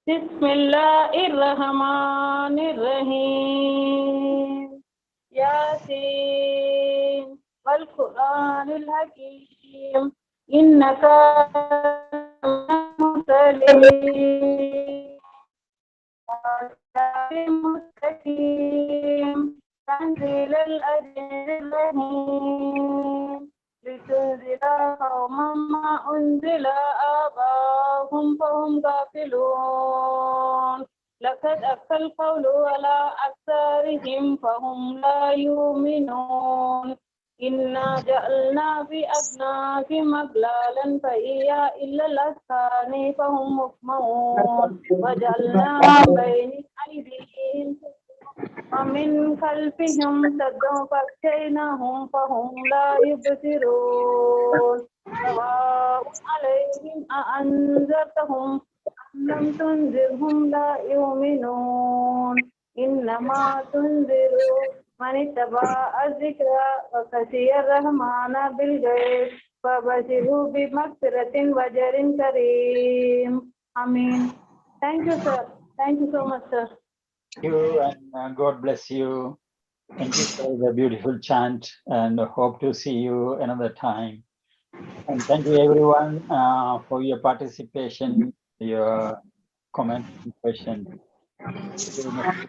Bismillahirrahmanirrahim. Yasin wal Quranil Hakim. Innaka mursalin. Mustaqim. Tanzil al-Azizir Rahim. لتنذر قوما ما أنزل آباؤهم فهم غافلون لقد أخفى القول على أكثرهم فهم لا يؤمنون إنا جعلنا في أعناقهم أغلالا فهي إلا الأذقان فهم مقمحون وجعلنا من بين أيديهم ومن خلفهم سدا فأغشيناهم فهم لا يبصرون سواء عليهم أأنذرتهم أم لم تنذرهم لا يؤمنون إنما تنذر من اتبع الذكر وخشي الرحمن بالغيب فبشره بمغفرة وأجر كريم. Amen. Thank you, sir. Thank you so much, sir. Thank you, and God bless you. Thank you for the beautiful chant, and hope to see you another time. And thank you everyone for your participation, your comments and questions. Thank you very much.